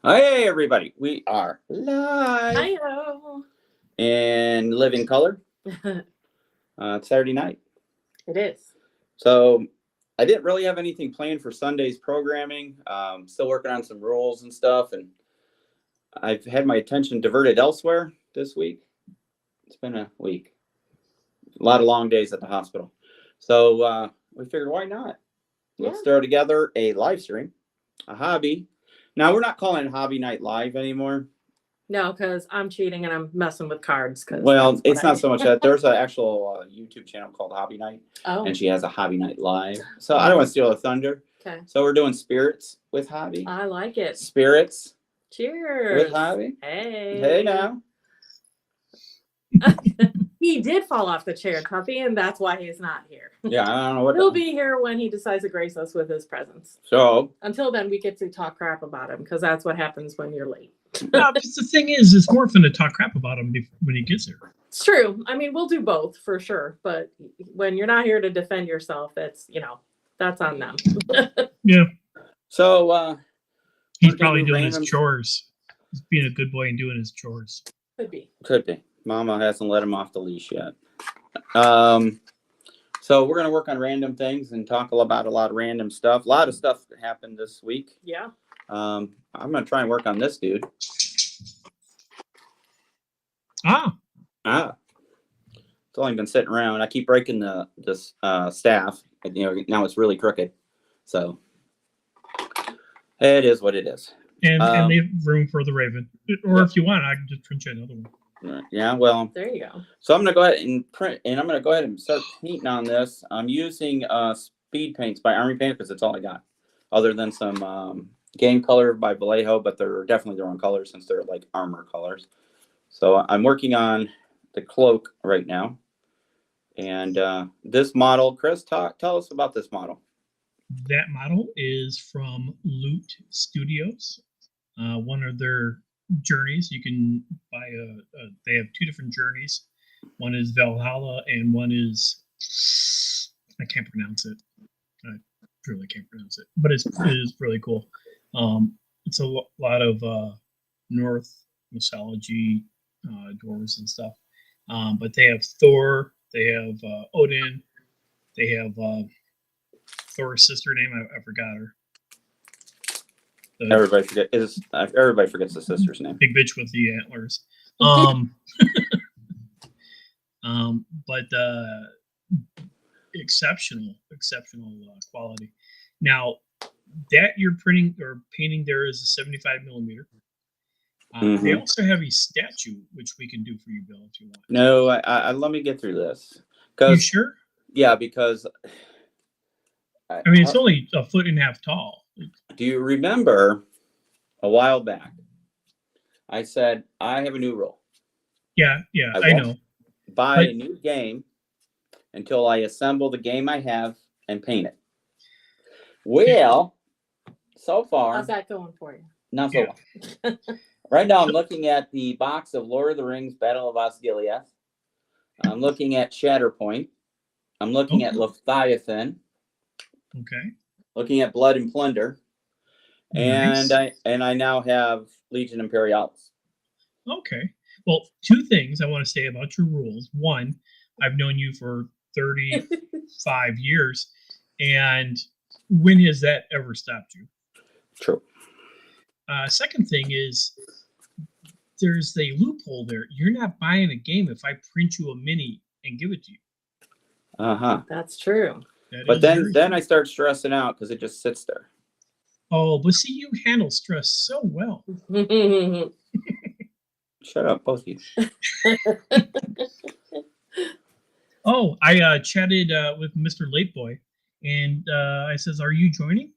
Hey, everybody. We are live Hi-ho. in living color. It's Saturday night. It is. So I didn't really have anything planned for Sunday's programming. Still working on some rules and stuff. And I've had my attention diverted elsewhere this week. It's been a week. A lot of long days at the hospital. So we figured, why not? Let's throw together a live stream, a hobby. Now, we're not calling it Hobby Night Live anymore. No, because I'm cheating and I'm messing with cards. Well, it's not so much that. There's an actual YouTube channel called Hobby Night, Oh, and she has a Hobby Night Live. So I don't want to steal the thunder. okay. So we're doing spirits with Hobby. I like it. Spirits Cheers. with Hobby. Hey. Hey now. He did fall off the chair, Tuffy, and that's why he's not here. Yeah, I don't know what. He'll be here when he decides to grace us with his presence. So Until then, we get to talk crap about him because that's what happens when you're late. No, because the thing is, it's more fun to talk crap about him when he gets here. It's true. I mean, we'll do both for sure. But when you're not here to defend yourself, it's, that's on them. Yeah. So he's probably doing his chores. He's being a good boy and doing his chores. Could be. Mama hasn't let him off the leash yet. So we're gonna work on random things and talk about a lot of random stuff. A lot of stuff that happened this week. Yeah. I'm gonna try and work on this dude. It's only been sitting around. I keep breaking this staff. Now it's really crooked. So it is what it is. And leave room for the Raven. Or if you want, I can just print you another one. Yeah, well, there you go. So I'm gonna go ahead and print, and I'm gonna go ahead and start painting on this. I'm using Speed Paints by Army Painter because that's all I got, other than some Game Color by Vallejo, but they're definitely their own colors since they're like armor colors. So I'm working on the cloak right now, and this model, Chris, tell us about this model. That model is from Loot Studios. One of their journeys, you can buy they have two different journeys. One is Valhalla and one is, I can't pronounce it. I truly can't pronounce it, but it is really cool. It's a lot of Norse mythology, dwarves and stuff. But they have Thor, they have Odin, they have Thor's sister name, I forgot her. Everybody forgets the sister's name. Big bitch with the antlers. But exceptional quality. Now that you're printing or painting there is a 75 millimeter. They also have a statue which we can do for you, Bill, if you want. No, I let me get through this. You sure? Yeah, because I mean it's only 1.5 feet tall. Do you remember a while back? I said I have a new rule. Yeah, I know. Buy a new game until I assemble the game I have and paint it. Well, so far, how's that going for you? Not so well. Right now, I'm looking at the box of Lord of the Rings: Battle of Osgiliath. I'm looking at Shatterpoint. I'm looking at Leviathan. Okay. Looking at Blood and Plunder, nice. and I now have Legion Imperialis. Okay. Well, two things I want to say about your rules. One, I've known you for 35 years, and when has that ever stopped you? True. Second thing is, there's a loophole there. You're not buying a game if I print you a mini and give it to you. That's true. But then I start stressing out because it just sits there. Oh, but see, you handle stress so well. Shut up, both of you. Oh, I chatted with Mr. Late Boy, and I says, "Are you joining?"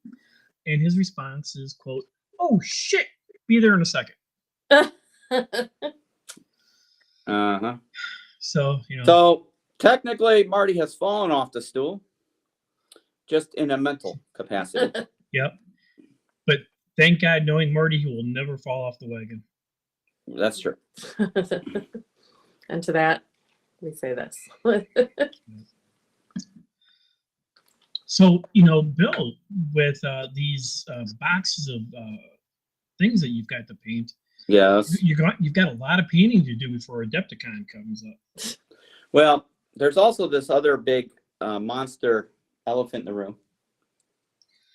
And his response is, "Quote, oh shit, be there in a second." So So technically, Marty has fallen off the stool. Just in a mental capacity. Yep. But thank God, knowing Marty, he will never fall off the wagon. That's true. And to that, we say this. So, Bill, with these boxes of things that you've got to paint. Yes. You've got a lot of painting to do before Adepticon comes up. Well, there's also this other big monster elephant in the room.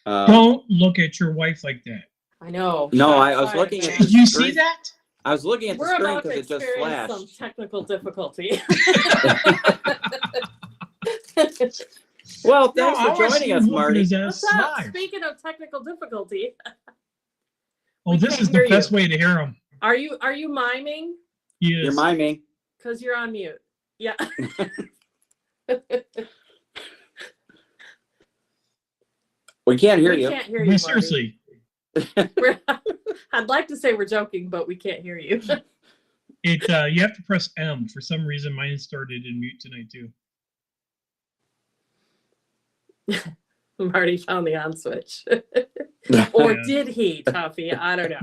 Don't look at your wife like that. I know. No, Shots I was fired, looking at man. Did you screen. see that? I was looking at the We're screen about to because it just experience flashed. some technical difficulty. Well, No, thanks I for want joining you us, looking Marty. at that What's up? slide. Speaking of technical difficulty, Oh, we this can't is the hear best you. way to hear him. are you miming? He You're is. miming. Because you're on mute. Yeah. We can't hear We you. can't hear you, Marty. Seriously, I'd like to say we're joking, but we can't hear you. you have to press M. For some reason, mine started in mute tonight too. Marty found the on switch. Or Yeah. did he, Tuffy? I don't know.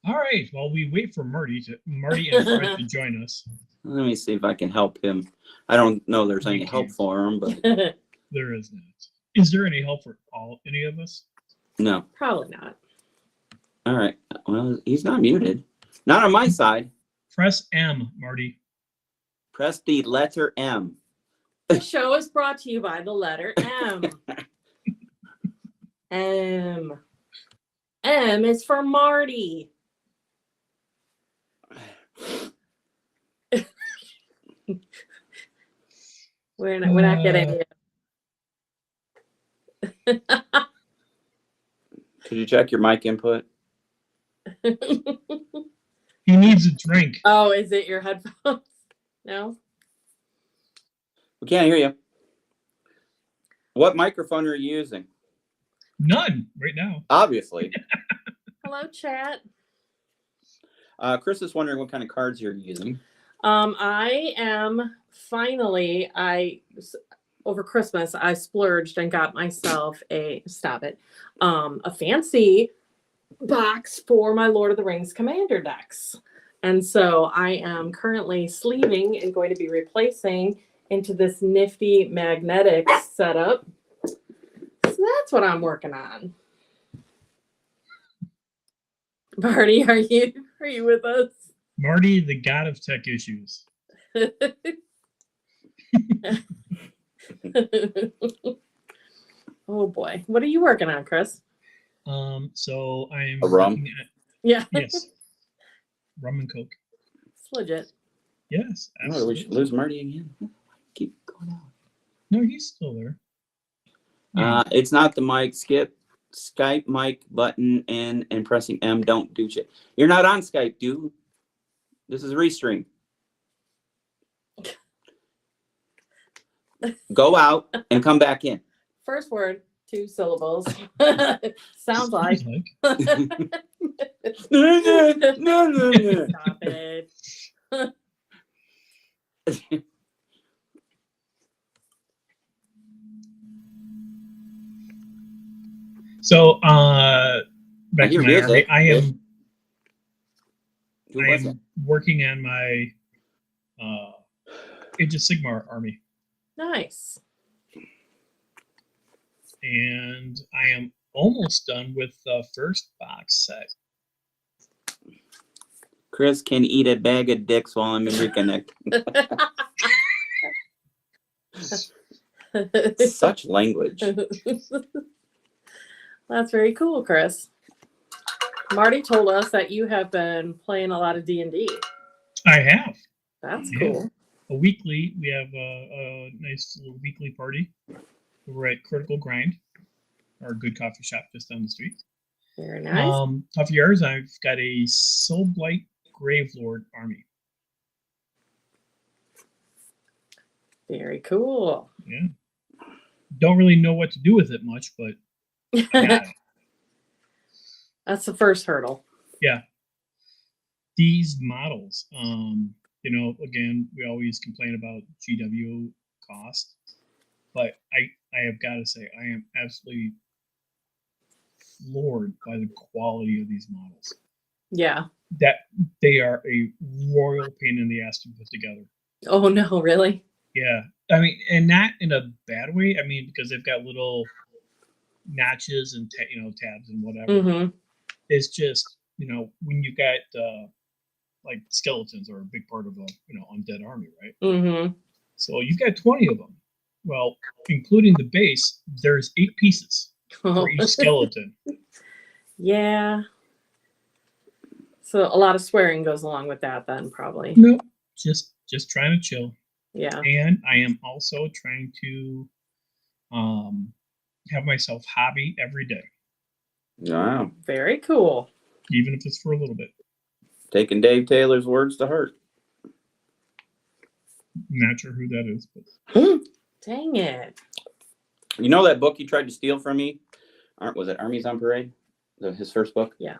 All right. Well, we wait for Marty and Fred to join us. Let me see if I can help him. I don't know there's any Thank help you. for him, but There is not. Is there any help for any of us? no. Probably not. All right. Well, he's not muted. Not on my side. Press M, Marty. Press the letter M. The show is brought to you by the letter M. M. M is for Marty. We're not getting it. Could you check your mic input? He needs a drink. Oh, is it your headphones? No? We can't hear you. What microphone are you using? None right now. Obviously. Hello, chat. Chris is wondering what kind of cards you're using. I am finally, over Christmas, I splurged and got myself a fancy box for my Lord of the Rings Commander decks. And so I am currently sleeving and going to be replacing into this nifty magnetic setup. So that's what I'm working on. Marty, are you with us? Marty, the god of tech issues. Oh boy. What are you working on, Chris? So I am A rum? looking at, Yeah. yes, rum and coke. It's legit. Yes, Oh, we absolutely. should lose Marty again. Keep going out. No, he's still there. It's not the mic. Skip Skype mic button and pressing M. Don't do shit. You're not on Skype, dude. This is Restream. Go out and come back in. First word, 2 syllables. Sounds like. No. Stop it. So back to hear my music. army. I am Who was it? working on my Age of Sigmar army, Nice. and I am almost done with the first box set. Chris can eat a bag of dicks while I'm in Reconnect. Such language. That's very cool, Chris. Marty told us that you have been playing a lot of D&D. I have That's Yeah. cool. we have a nice little weekly party over at Critical Grind, our good coffee shop just down the street. Very nice. Tough years. I've got a Soulblight Gravelord army. Very cool. Yeah. Don't really know what to do with it much, but I got it. That's the first hurdle. These models, again, we always complain about GW cost, but I have got to say, I am absolutely floored by the quality of these models. Yeah. That they are a royal pain in the ass to put together. Oh, no, really? Yeah. I mean, and not in a bad way. I mean, because they've got little notches and tabs and whatever. Mm-hmm. It's just when you got like skeletons are a big part of a undead army, right? Mm-hmm. So you've got 20 of them. Well, including the base, there's 8 pieces for each skeleton. Yeah. So a lot of swearing goes along with that then, probably. No, just trying to chill. Yeah. And I am also trying to have myself hobby every day, Wow. Very cool. even if it's for a little bit. Taking Dave Taylor's words to heart. Not sure who that is, but Dang it. You know that book he tried to steal from me? Was it Armies on Parade? His first book? Yeah.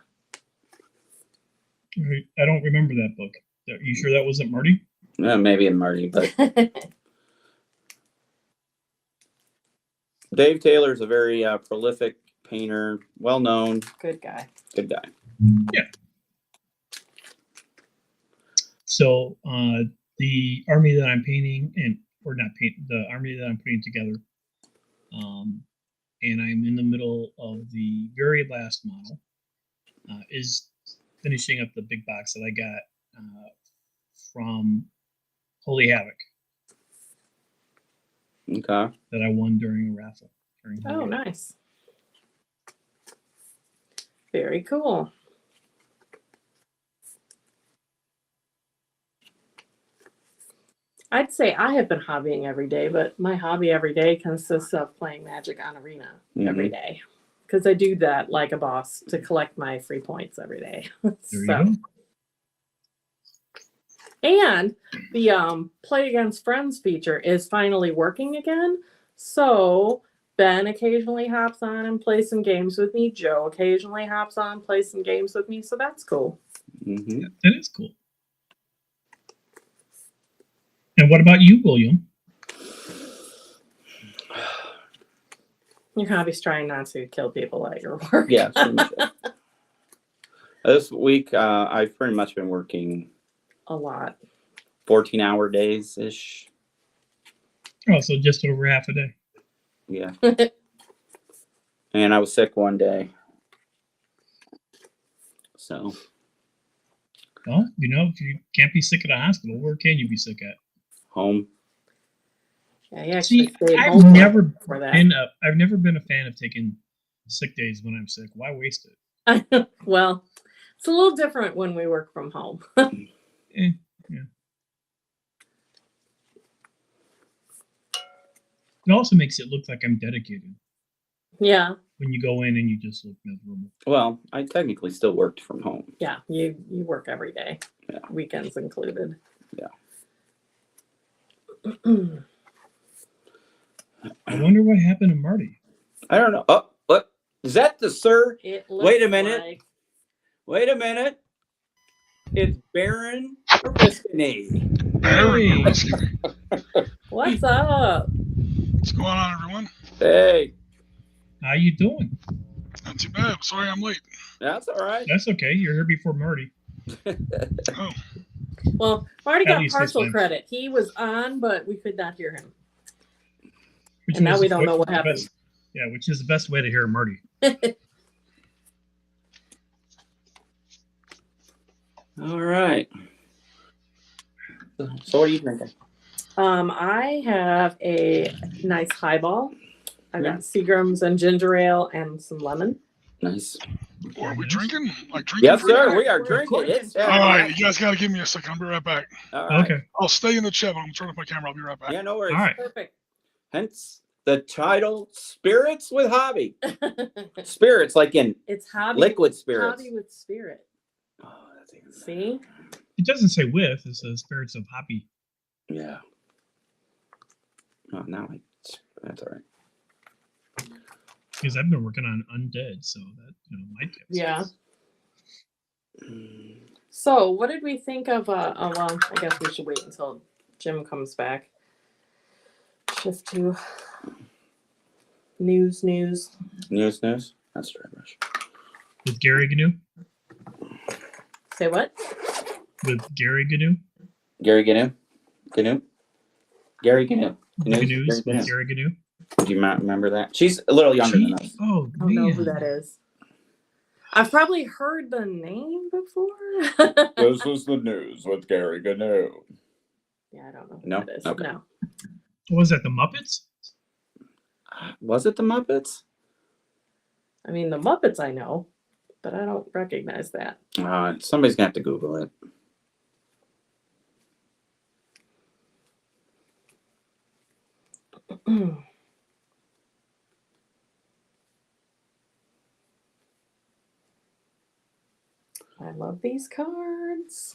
I don't remember that book. Are you sure that wasn't Marty? Maybe in Marty, but Dave Taylor's a very prolific painter, well known, Good guy. good guy. Yeah. So the army that I'm painting, the army that I'm putting together, and I'm in the middle of the very last model, is finishing up the big box that I got from Holy Havoc Okay. that I won during a raffle. Oh, nice. Very cool. I'd say I have been hobbying every day, but my hobby every day consists of playing Magic on Arena every day. Because I do that like a boss to collect my free points every day. There you go. And the Play Against Friends feature is finally working again. So Ben occasionally hops on and plays some games with me. Joe occasionally hops on and plays some games with me. So that's cool. Mm-hmm. That is cool. And what about you, William? Your hobby's trying not to kill people at your work. Yeah. Pretty much it. This week, I've pretty much been working A lot. 14-hour days ish. Oh, so just over half a day. Yeah. And I was sick one day. So. Well, if you can't be sick at a hospital, where can you be sick at? Home. Yeah, you actually See, stayed I've home never for that. I've never been a fan of taking sick days when I'm sick. Why waste it? Well, it's a little different when we work from home. Yeah. It also makes it look like I'm dedicated Yeah. when you go in and you just look miserable. Well, I technically still worked from home. Yeah. You work every day. Yeah. Weekends included. Yeah. I wonder what happened to Marty. I don't know. Oh, what? Is that the sir? It Wait a looks minute. like- Wait a minute. It's Baron Oriskany. Hey, What's up? What's going on, everyone? Hey, how you doing? Not too bad. Sorry I'm late. that's all right. That's okay. You're here before Marty. Oh, Well, Marty At got least this partial time. credit. He was on, but we could not hear him. Which And now was we don't know what the happened. best- Yeah, which is the best way to hear Marty. All right. So what are you drinking? I have a nice highball. I got Seagram's and ginger ale and some lemon. Nice. are we drinking? Like drinking? Yes, for sir. that? We are We're drinking. recording. It's All right, you guys got to give me a second. I'll be right back. All right. Okay. I'll stay in the chat, but I'm turning off my camera. I'll be right back. Yeah, no worries. All right. Perfect. Hence the title Spirits with Hobby. Spirits like in It's hobby. liquid spirits. Hobby with spirit. Oh, that's even better. See? It doesn't say with. It says spirits of hobby. Yeah. Oh, now that's all right. Because I've been working on Undead, so that might get Yeah. So, what did we think of? Well, I guess we should wait until Jim comes back. Shift to news. News. That's right, Rush. with Gary Gnu. Say what? With Gary Gnu. Gary Gnu. Gary Gnu. Gnu's with Gary Gnu. Do you remember that? She's a little younger than us. Oh, I don't know who man. that is. I've probably heard the name before. This is the news with Gary Gnu. Yeah, I don't know who No? that is. Okay. No. What was that, the Muppets? Was it the Muppets? I mean, the Muppets I know, but I don't recognize that. Somebody's gonna have to Google it. I love these cards.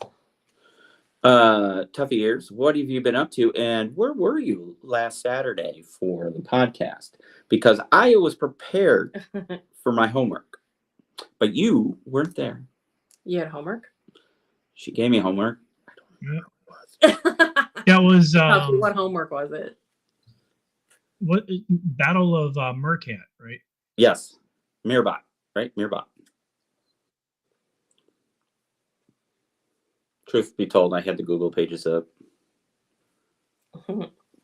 Tuffy Ears, what have you been up to, and where were you last Saturday for the podcast? Because I was prepared for my homework, but you weren't there. You had homework? She gave me homework. That was What homework was it? what Battle of Mercat, right? Yes, Mirbot, right? Mirbot. Truth be told, I had the Google pages up.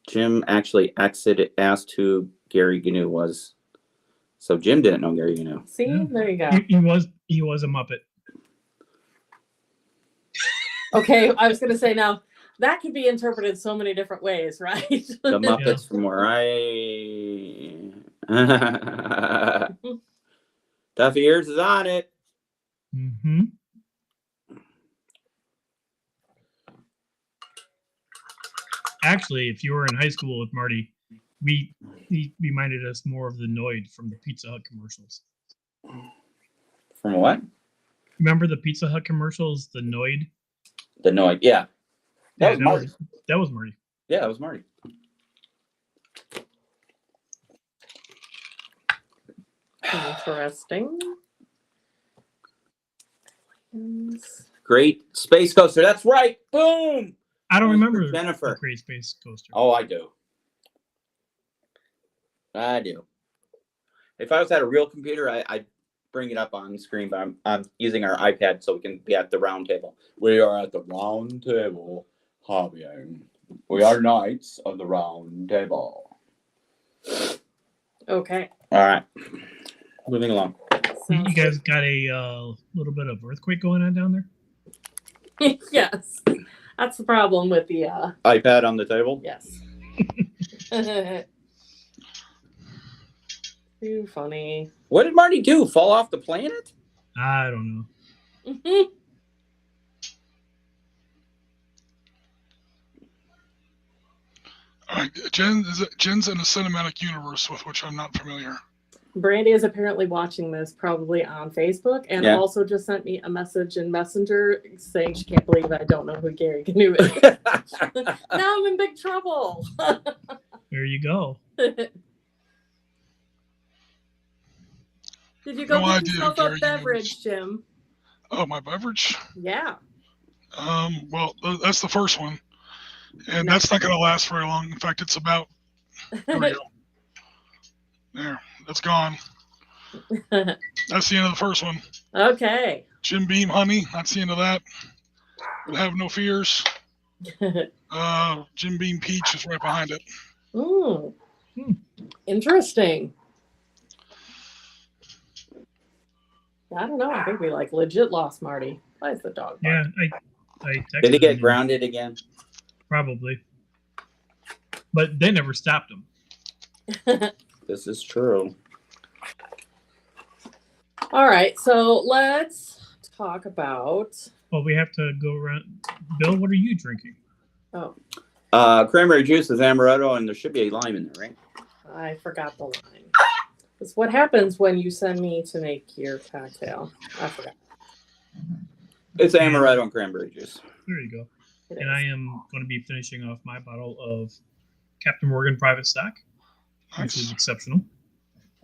Jim actually asked who Gary Gnu was. So Jim didn't know Gary Gnu. See, Yeah. there you go. He was a Muppet. Okay, I was going to say now that could be interpreted so many different ways, right? The Muppets from where I... Tuffy Ears is on it. Mm-hmm. Actually, if you were in high school with Marty, he reminded us more of the Noid from the Pizza Hut commercials. From what? Remember the Pizza Hut commercials, the Noid? The Noid. Yeah. That was Marty. That was Marty. Yeah, that was Marty. Interesting. Great Space Coaster. That's right. Boom. I don't remember Jennifer. the Great Space Coaster. Oh, I do. I do. If I was at a real computer, I'd bring it up on the screen, but I'm using our iPad so we can be at the round table. We are at the round table hobbying. We are knights of the round table. Okay. All right. Moving along. You guys got a little bit of earthquake going on down there? Yes. That's the problem with the iPad on the table? yes. Too funny. What did Marty do? Fall off the planet? I don't know. All right, Jen's in a cinematic universe with which I'm not familiar. Brandy is apparently watching this probably on Facebook and Yeah. also just sent me a message in Messenger saying she can't believe I don't know who Gary Gnu is. Now I'm in big trouble. There you go. Did you go No get idea yourself who a Gary Gnu beverage, is. Jim? Oh, my beverage? Yeah. Well, that's the first one. And that's not going to last very long. In fact, it's about... There we go. There. That's gone. That's the end of the first one. Okay. Jim Beam Honey. That's the end of that. But have no fears. Jim Beam Peach is right behind it. Ooh. Interesting. I don't know. I think we like legit lost Marty. Why is the dog Yeah, barking? I texted Did he get him. grounded again? Probably. But they never stopped him. This is true. All right, so let's talk about. Well, we have to go around. Bill, what are you drinking? Oh, Cranberry juice with amaretto, and there should be a lime in there, right? I forgot the line. It's what happens when you send me to make your cocktail. I forgot. It's amaretto and cranberry juice. There you go. It And I is. am going to be finishing off my bottle of Captain Morgan Private Stock, which is Nice. exceptional.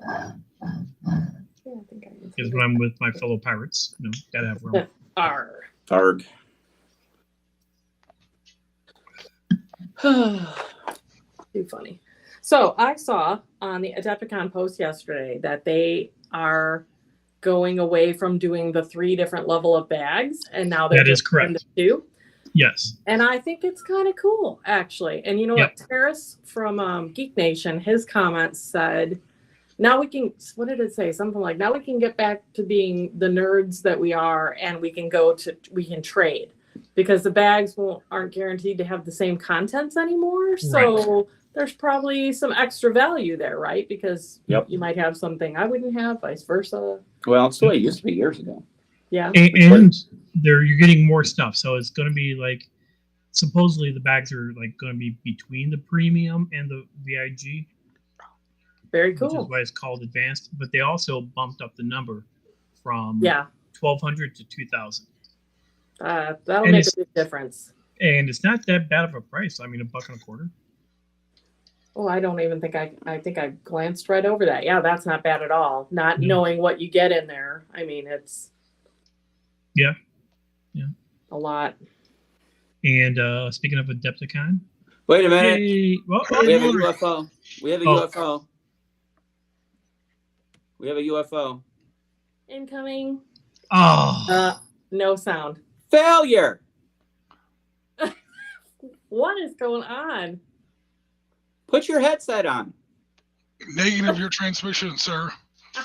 Yeah, I think I Because when I'm with my fellow pirates, you know, gotta have rum. Arr. Arg. Too funny. So I saw on the Adepticon post yesterday that they are going away from doing the 3 different level of bags, and now they're That is just doing correct. the 2. Yes. And I think it's kind of cool, actually. And you know Yep. what? Terrace from Geek Nation, his comments said, now we can, what did it say? Something like, now we can get back to being the nerds that we are, and we can we can trade, because the bags aren't guaranteed to have the same contents anymore. So there's probably some extra value there, right? Because Yep. you might have something I wouldn't have, vice versa. Well, it's the way it used to be years ago. Yeah. And you're getting more stuff. So it's going to be like, supposedly the bags are like going to be between the premium and the VIG. Very Which is cool. why it's called advanced. But they also bumped up the number from Yeah. 1,200 to 2,000. That'll And make a it's- big difference. And it's not that bad of a price. I mean, $1.25. Oh, I don't even think I think I glanced right over that. Yeah, that's not bad at all. Not No. knowing what you get in there. I mean, it's Yeah. Yeah. a lot. And speaking of Adepticon, Wait a minute. yay! Well, We have a Lord. UFO. We have a Oh. UFO. We have a UFO. Incoming. oh, No sound. Failure. What is going on? Put your headset on. Negative your transmission, sir.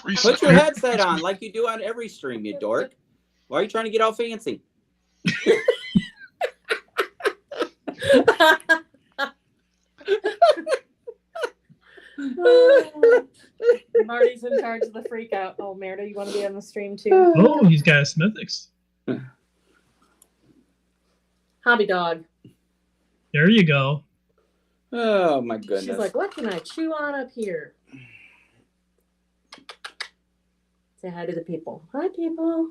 Reset. Put your headset on like you do on every stream, you dork. Why are you trying to get all fancy? Marty's in charge of the freak out. Oh, Merida, you want to be on the stream too? oh, he's got a Smithix. Hobby dog. There you go. Oh my goodness. She's like, what can I chew on up here? Say hi to the people. Hi, people.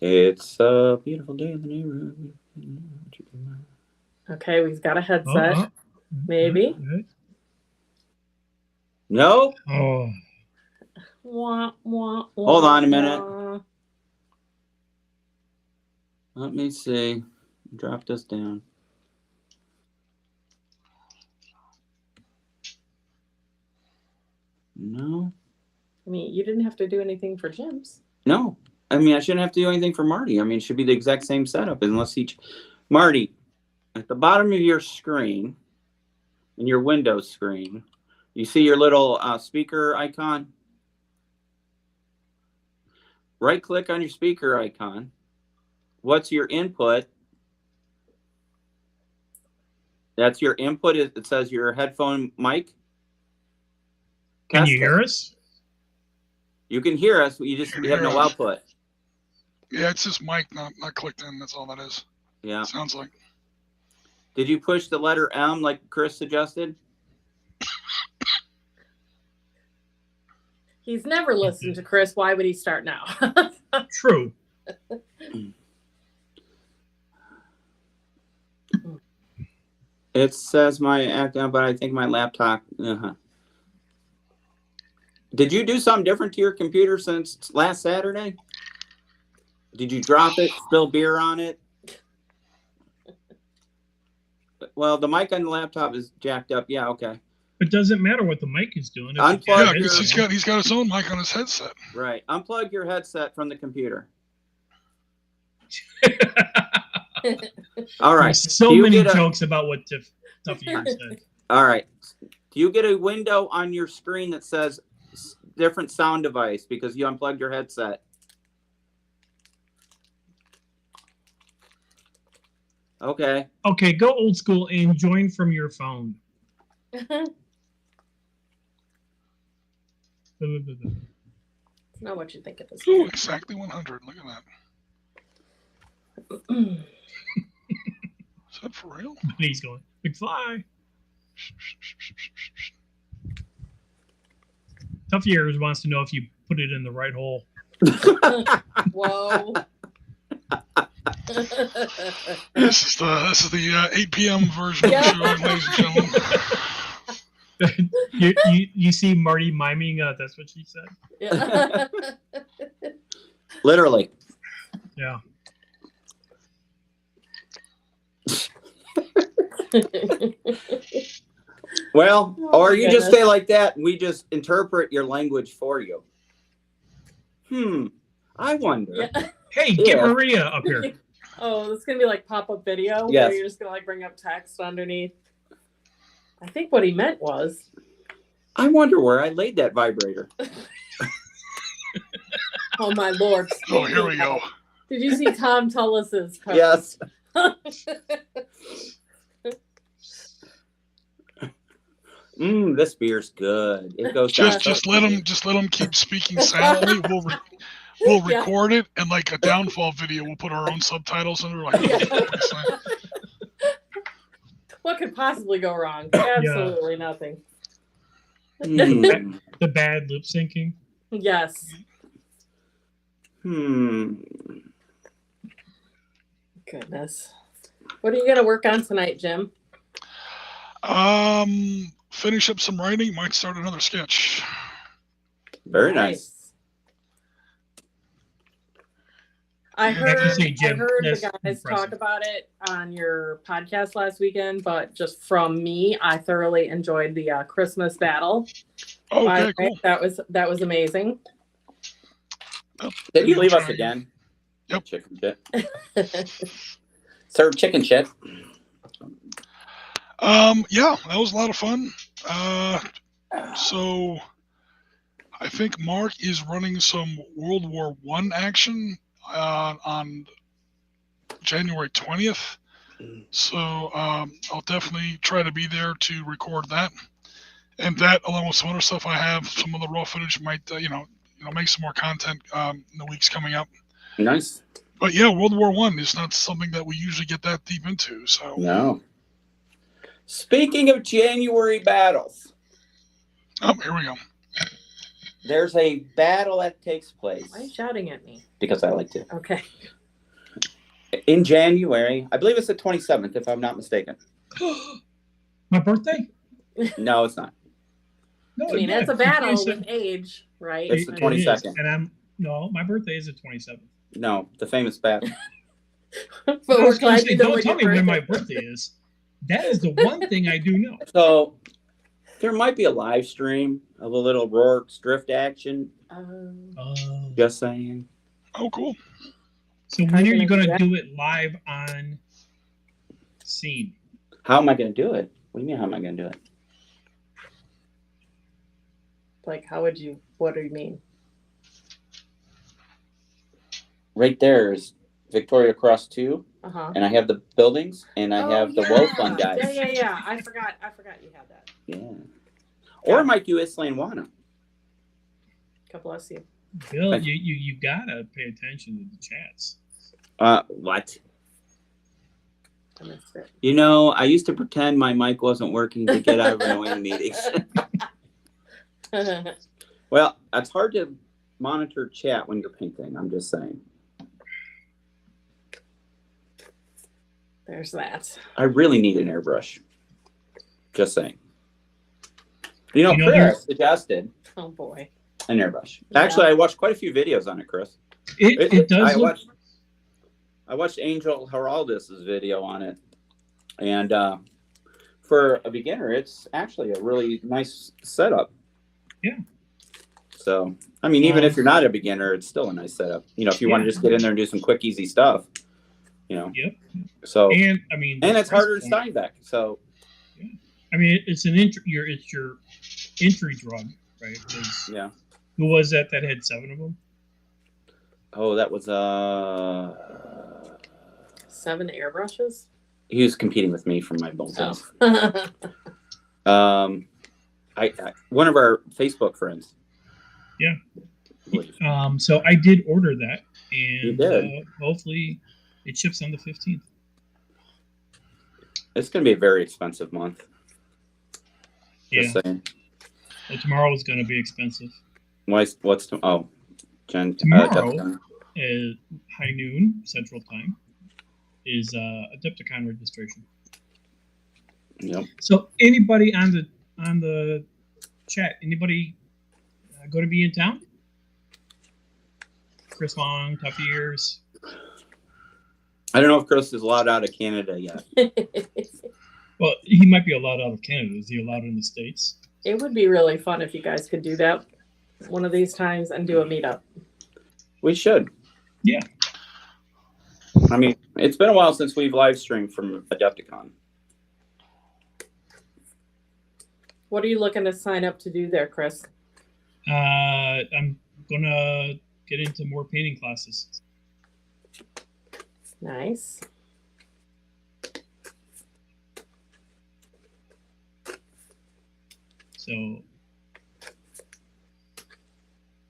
It's a beautiful day in the neighborhood. Okay, we've got a Oh, headset. oh. Maybe. Good. No? Oh, Wah, wah, wah, Hold on a minute. wah. Let me see. Drop this down. No. I mean, you didn't have to do anything for Jim's. No. I mean, I shouldn't have to do anything for Marty. I mean, it should be the exact same setup unless each. Marty, at the bottom of your screen, in your Windows screen, you see your little speaker icon? Right click on your speaker icon. What's your input? That's your input. It says your headphone mic. can Test you it. hear us? You can hear us. You have no output. Yeah, it's just mic, not clicked in. That's all that is. Yeah. Sounds like. Did you push the letter M like Chris suggested? He's never listened to Chris. Why would he start now? True. It says my active, but I think my laptop. Did you do something different to your computer since last Saturday? Did you drop it, spill beer on it? Well, the mic on the laptop is jacked up. Yeah, okay. It doesn't matter what the mic is doing. If Unplug the Yeah, cat your- because is- he's got his own mic on his headset. Right. Unplug your headset from the computer. All right. There's so Do you many get a- jokes about what Tuffy said. All right. Do you get a window on your screen that says different sound device because you unplugged your headset? Okay. Okay, go old school and join from your phone. It's not what you think it is. Ooh, exactly 100. Look at that. Is that for real? And he's going, big fly. Tuffy Ears wants to know if you put it in the right hole. Whoa. This is the 8 p.m. version Yeah. of the show, ladies and gentlemen. you see Marty miming, that's what she said. Yeah. Literally. Yeah. Well, Oh, or my you just goodness. say like that and we just interpret your language for you. I wonder. Yeah. Hey, get Yeah. Maria up here. Oh, it's gonna be like pop-up video Yes. where you're just gonna like bring up text underneath. I think what he meant was. I wonder where I laid that vibrator. Oh my lord! Oh, here we go. Did you see Tom Tullis's post? Yes. This beer's good. It goes down. Just let them keep speaking silently. We'll Yeah. record it, and like a downfall video, we'll put our own subtitles under. Like, What could possibly go wrong? Absolutely nothing. Mm. The bad lip syncing. Yes. Goodness. What are you gonna work on tonight, Jim? Finish up some writing. Might start another sketch. Very nice. I have to heard, say, Jim, that's the guys impressive. talk about it on your podcast last weekend, but just from me, I thoroughly enjoyed the Christmas battle. Okay, cool. That was amazing. Did you leave us again? Yep. Chicken shit. Serve chicken shit. Yeah, that was a lot of fun. So I think Mark is running some World War I action on January 20th. So I'll definitely try to be there to record that. And that, along with some other stuff I have, some of the raw footage might, make some more content in the weeks coming up. Nice. But yeah, World War I is not something that we usually get that deep into. So No. Speaking of January battles, here we go. there's a battle that takes place Why are you shouting at me? because I like to. Okay. In January, I believe it's the 27th, if I'm not mistaken. My birthday? No, it's not. No, I mean, yeah, it's a battle 27th. with age, right? It's the It 22nd. is, and my birthday is the 27th. No, the famous battle. But I we're was gonna glad say, you know don't what tell your me when birthday my birthday is. That is the one thing I do know. So there might be a live stream of a little Rourke's drift action. Just saying. Oh, cool. So when are you going to do it live on scene? How am I going to do it? What do you mean, how am I going to do it? Like, what do you mean? Right there is Victoria Cross 2, Uh-huh. and I have the buildings, and I have the Woe Fund guys. Yeah. I forgot you had that. Yeah. Or I might do Isla-Wana. God bless you. Bill, you gotta pay attention to the chats. What? I missed it. You know, I used to pretend my mic wasn't working to get out of annoying meetings. Well, it's hard to monitor chat when you're painting. I'm just saying. There's that. I really need an airbrush. Just saying. You know, You know, Chris there's- suggested Oh boy. an airbrush. Yeah. Actually, I watched quite a few videos on it, Chris. It does look. I watched Angel Heraldis' video on it, and for a beginner, it's actually a really nice setup. Yeah. So, I mean, even if you're not a beginner, it's still a nice setup. You know, if you want to just get in there and do some quick, easy stuff. You know. Yep. So. And I mean. And it's harder than than Steinbeck. So. I mean, it's it's your entry drug, right? 'Cause Yeah. who was that had 7 of them? Oh, that was 7 airbrushes? he was competing with me for my bullpen. Oh. I one of our Facebook friends. Yeah. So I did order that, You and did. hopefully it ships on the 15th. It's going to be a very expensive month. Just Yeah. saying. Well, tomorrow is going to be expensive. Jen. Tomorrow at high noon Central Time is Adepticon registration. Yep. So anybody on the chat, anybody going to be in town? Chris Long, Tough Ears. I don't know if Chris is allowed out of Canada yet. Well, he might be allowed out of Canada. Is he allowed in the States? It would be really fun if you guys could do that one of these times and do a meetup. We should. Yeah. I mean, it's been a while since we've live streamed from Adepticon. What are you looking to sign up to do there, Chris? I'm gonna get into more painting classes. Nice. So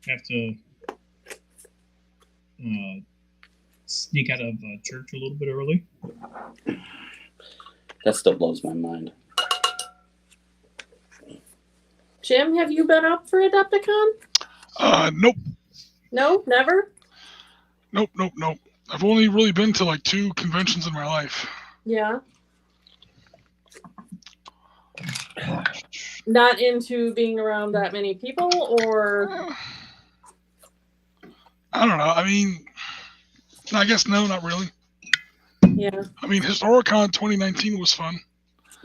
have to sneak out of church a little bit early. That still blows my mind. Jim, have you been up for Adepticon? Nope. No, never? Nope. I've only really been to like 2 conventions in my life. Yeah. Not into being around that many people, or I don't know. I mean, I guess no, not really. yeah, I mean, Historicon 2019 was fun.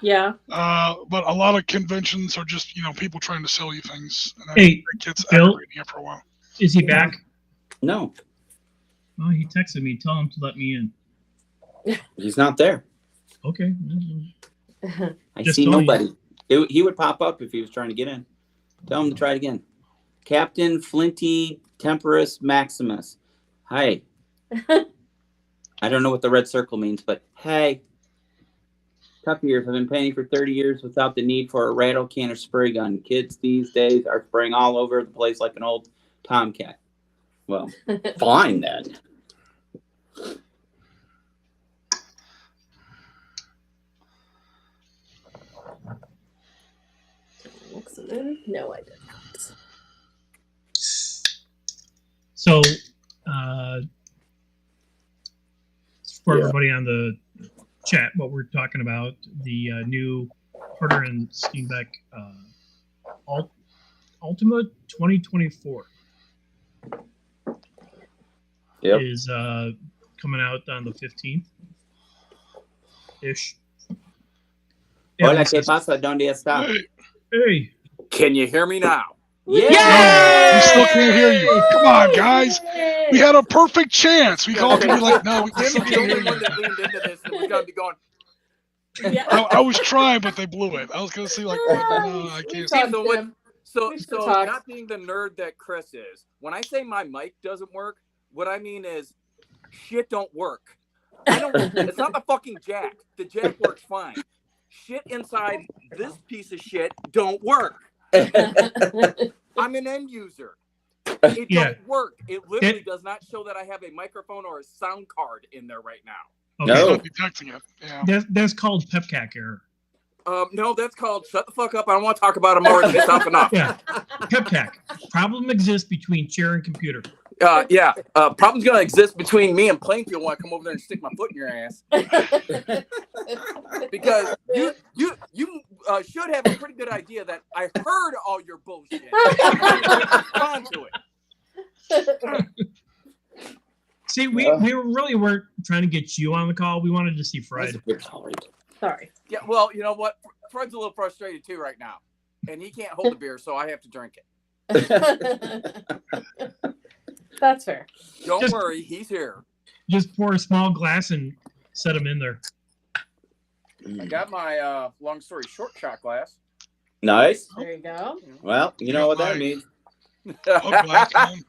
yeah. But a lot of conventions are just, people trying to sell you things. And Hey, that gets Bill? aggravating after a while. Is he back? No, Oh, he texted me. Tell him to let me in. he's not there. Okay. I Just see told you. nobody. He would pop up if he was trying to get in. Tell him to try it again. Captain Flinty Temporus Maximus. Hi. I don't know what the red circle means, but hey. Tough years. I've been painting for 30 years without the need for a rattle can or spray gun. Kids these days are spraying all over the place like an old tomcat. Well, fine then. No, I did not. So, for Yeah. everybody on the chat, what we're talking about, the new Harder and Steenbeck Ultima 2024 Yep. is coming out on the 15th ish. Hola, ¿qué pasa? ¿Dónde está? Hey, Hey, Can you hear me now? we still can't hear you. Come on, guys. We had a perfect chance. We all could be like, no, we Tim's still the can't hear only one you. that leaned into this and was going to be going, Yeah. I was trying, but they blew it. I was going to say, like, no, I can't. Talk, so what- Tim. so We should so talk. not being the nerd that Chris is, when I say my mic doesn't work, what I mean is shit don't work. It's not the fucking jack. The jack works fine. Shit inside this piece of shit don't work. I'm an end user. It Yeah. don't work. It literally does not show that I have a microphone or a sound card in there right now. okay. It's No. not detecting it. Yeah. That's called PepCac error. No, that's called shut the fuck up. I don't want to talk about it more. It's tough enough. Yeah, PepCac. Problem exists between chair and computer. Yeah. Problem's gonna exist between me and Plainfield when I come over there and stick my foot in your ass. Because you should have a pretty good idea that I heard all your bullshit. I respond to it. See, we really weren't trying to get you on the call. We wanted to see Fred. Sorry. Yeah. Well, you know what? Fred's a little frustrated too right now, and he can't hold the beer, so I have to drink it. That's fair. Don't Just- worry, he's here. Just pour a small glass and set them in there. I got my long story short shot glass. Nice. There you go. Well, you know what that means. Oh, black man.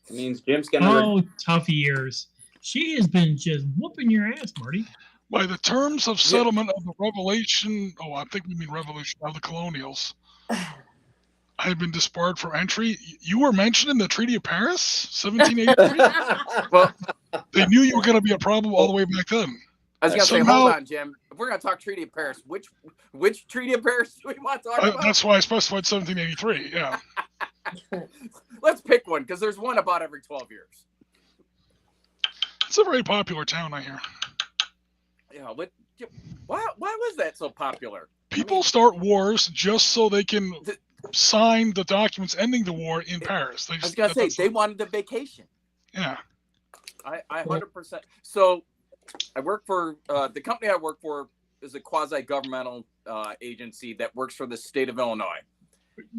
It means Jim's gonna. Oh, tough years. She has been just whooping your ass, Marty. By the terms of settlement of the revelation, I think we mean revolution of the colonials, I have been disbarred from entry. You were mentioned in the Treaty of Paris, 1783. Well, They knew you were going to be a problem all the way back then. I was gonna say, Somehow- hold on, Jim. If we're gonna talk Treaty of Paris, which Treaty of Paris do we want to talk about? That's why I specified 1783. Yeah. Let's pick one because there's one about every 12 years. It's a very popular town, I hear. Yeah, why was that so popular? People start wars just so they can sign the documents ending the war in Paris. I was gonna say they wanted the vacation. Yeah. I 100%. So I work for the company I work for is a quasi-governmental agency that works for the state of Illinois.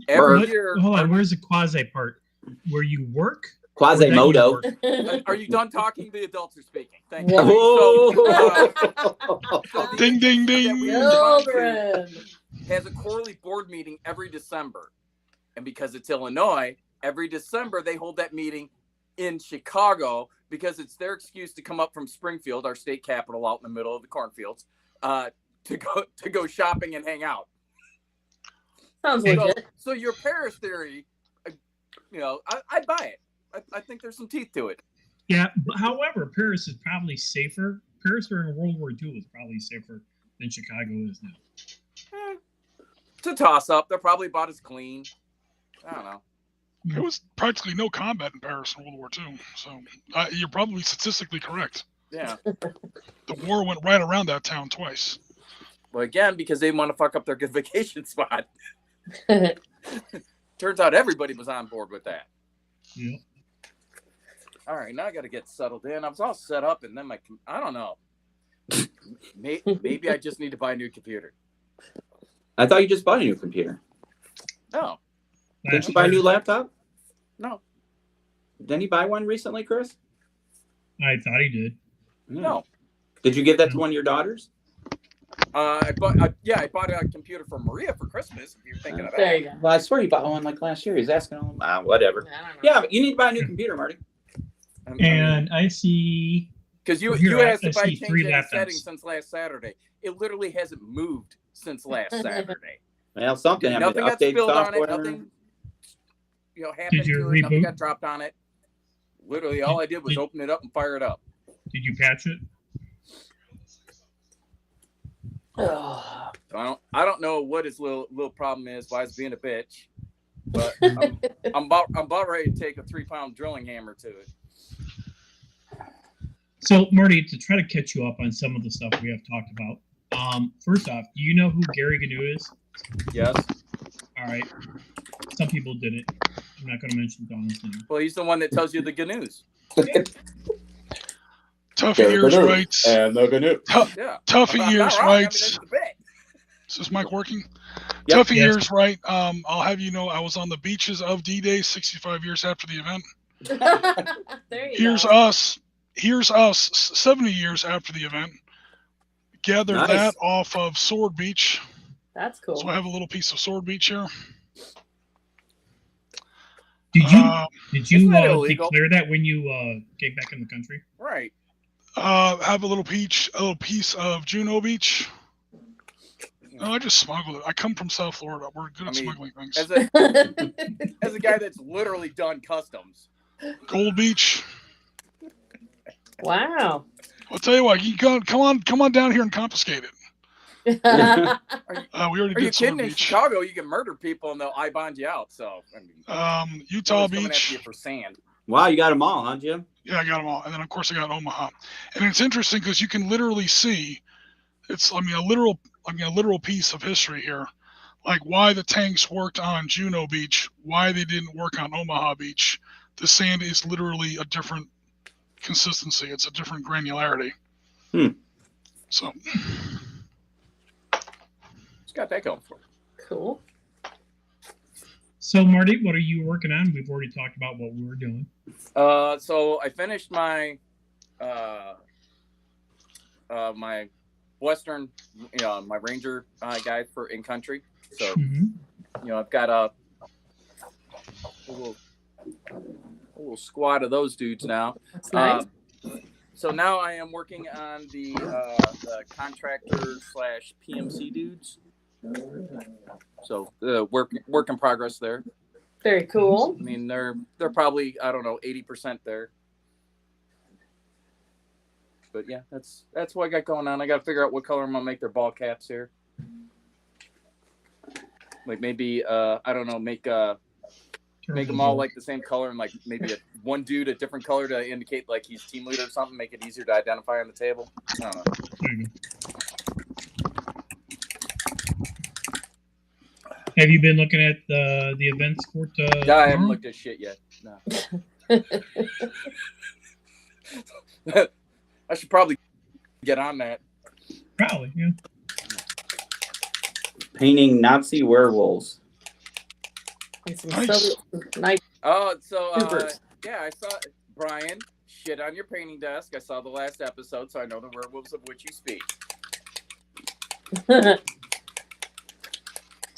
Every year, Hold on, where's the quasi part? Where you work Quasimodo. Are you done talking? The adults are speaking. Thank you. What? So the Ding, ding, that ding. we respond to Children. has a quarterly board meeting every December. And because it's Illinois, every December they hold that meeting in Chicago because it's their excuse to come up from Springfield, our state capital out in the middle of the cornfields, to go shopping and hang out. Sounds So, legit. so your Paris theory, I buy it. I think there's some teeth to it. Yeah, but however, Paris is probably safer. Paris during World War II was probably safer than Chicago is now. It's a toss up. They're probably about as clean. I don't know. There was practically no combat in Paris in World War II, so you're probably statistically correct. Yeah. The war went right around that town twice. Well, again, because they want to fuck up their good vacation spot. Turns out everybody was on board with that. Yeah. All right, now I got to get settled in. I was all set up, and then I don't know. Maybe I just need to buy a new computer. I thought you just bought a new computer. No, Didn't you buy a new laptop? no, Didn't you buy one recently, Chris? I thought he did. no. Did you give that to one of your daughters? I bought a computer for Maria for Christmas. If you're thinking of There that. you go. Well, I swear you bought one like last year. He's asking him. Whatever. I don't know. Yeah, but you need to buy a new computer, Marty. And I see. Because you Here, asked I if I see changed 3 any laptops. settings since last Saturday. It literally hasn't moved since last Saturday. Well, something happened. Nothing got Update spilled on it. software. Nothing, happened Did you to it. Nothing reboot? got dropped on it. Literally, all I did was open it up and fire it up. Did you patch it? Oh. So I don't know what his little problem is. Why he's being a bitch, but I'm about ready to take a 3-pound drilling hammer to it. So, Marty, to try to catch you up on some of the stuff we have talked about. First off, do you know who Gary Gnu is? Yes. All right. Some people didn't. I'm not going to mention Don's name. Well, he's the one that tells you the good news. Tuffy Ears writes. And the GNU. Yeah. Tuffy I'm not Ears wrong. I mean, writes. it's the bet. Is this mic working? Yep. Tuffy Yes. Ears right. I'll have you know I was on the beaches of D-Day 65 years after the event. There you Here's go. us. Here's us 70 years after the event. Gathered Nice. that off of Sword Beach. That's cool. So I have a little piece of Sword Beach here. Did Isn't you that illegal? declare that when you came back in the country? Right. Have a little piece of Juno Beach. No, I just smuggled it. I come from South Florida. We're good at I mean, smuggling things. As a guy that's literally done customs. Gold Beach. Wow. I'll tell you what. You come on down here and confiscate it. We already Are you did Sword kidding? In Beach. Chicago, you can murder people and they'll I-bond you out. So, I mean, Utah nobody's coming after Beach. you for sand. Wow, you got them all, huh, Jim? Yeah, I got them all. And then of course I got Omaha. And it's interesting because you can literally see a literal piece of history here. Like why the tanks worked on Juno Beach, why they didn't work on Omaha Beach. The sand is literally a different consistency. It's a different granularity. So What's got that going for? Cool. So, Marty, what are you working on? We've already talked about what we were doing. So I finished my my Western, my Ranger guide for in country. So I've got a little squad of those dudes now. That's nice. So now I am working on the contractor / PMC dudes. So work in progress there. Very cool. I mean, they're probably 80% there. But yeah, that's what I got going on. I got to figure out what color I'm gonna make their ball caps here. Like maybe make them all like the same color and like maybe one dude a different color to indicate like he's team leader or something. Make it easier to identify on the table. I don't know. There you go. Have you been looking at the events for I haven't tomorrow? looked at shit yet. No. I should probably get on that. Probably, yeah. Painting Nazi werewolves. And some Nice. Soviet- nice. Oh, so Super. Yeah, I saw Brian shit on your painting desk. I saw the last episode, so I know the werewolves of which you speak.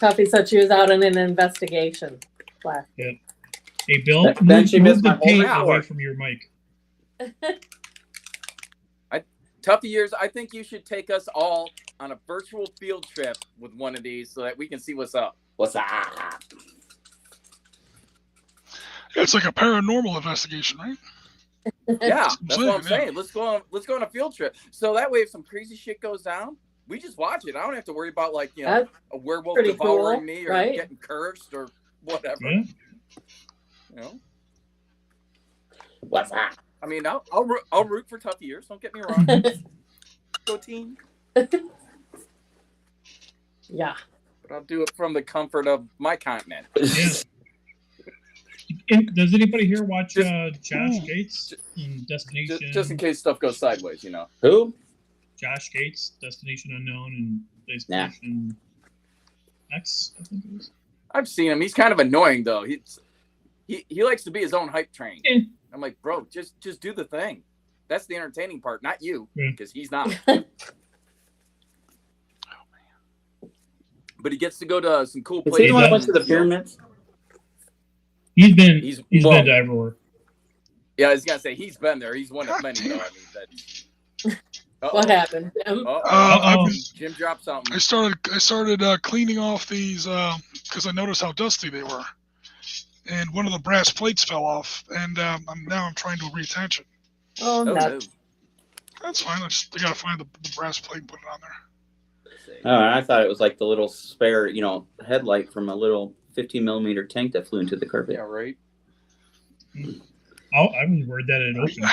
Tuffy said she was out in an investigation. Class. Hey, Bill, Then she missed the my whole paint hour. away from your mic. Tough years. I think you should take us all on a virtual field trip with one of these so that we can see what's up. What's up? It's like a paranormal investigation, right? Yeah, that's what I'm Yeah. saying. Let's go on a field trip. So that way, if some crazy shit goes down, we just watch it. I don't have to worry about like That's a werewolf pretty devouring cool, me or right? getting cursed or whatever. Yeah. You know. What's up? I mean, I'll root for tough years. Don't get me wrong. Go team. Yeah. But I'll do it from the comfort of my continent. Yeah. Does anybody here watch Just- Josh Gates in Destination? Just in case stuff goes sideways, you know. Who? Josh Gates, Destination Unknown, and PlayStation X, I think it was. I've seen him. He's kind of annoying though. He likes to be his own hype train. Yeah. I'm like, bro, just do the thing. That's the entertaining part, not you, Yeah. because he's not. But he gets to go to some cool Is he places. the one that went to the pyramids? He's been He's- he's well- been to everywhere. Yeah, I was gonna say he's been there. He's one of many though. I mean, What happened, Jim? Uh-oh. Jim dropped something. I started cleaning off these because I noticed how dusty they were, and one of the brass plates fell off, and I'm trying to reattach it. Oh, Oh, no. no. That's fine. I gotta find the brass plate and put it on there. Oh, I thought it was like the little spare, headlight from a little 15mm tank that flew into the carpet. Yeah, right. I was worried that it opened.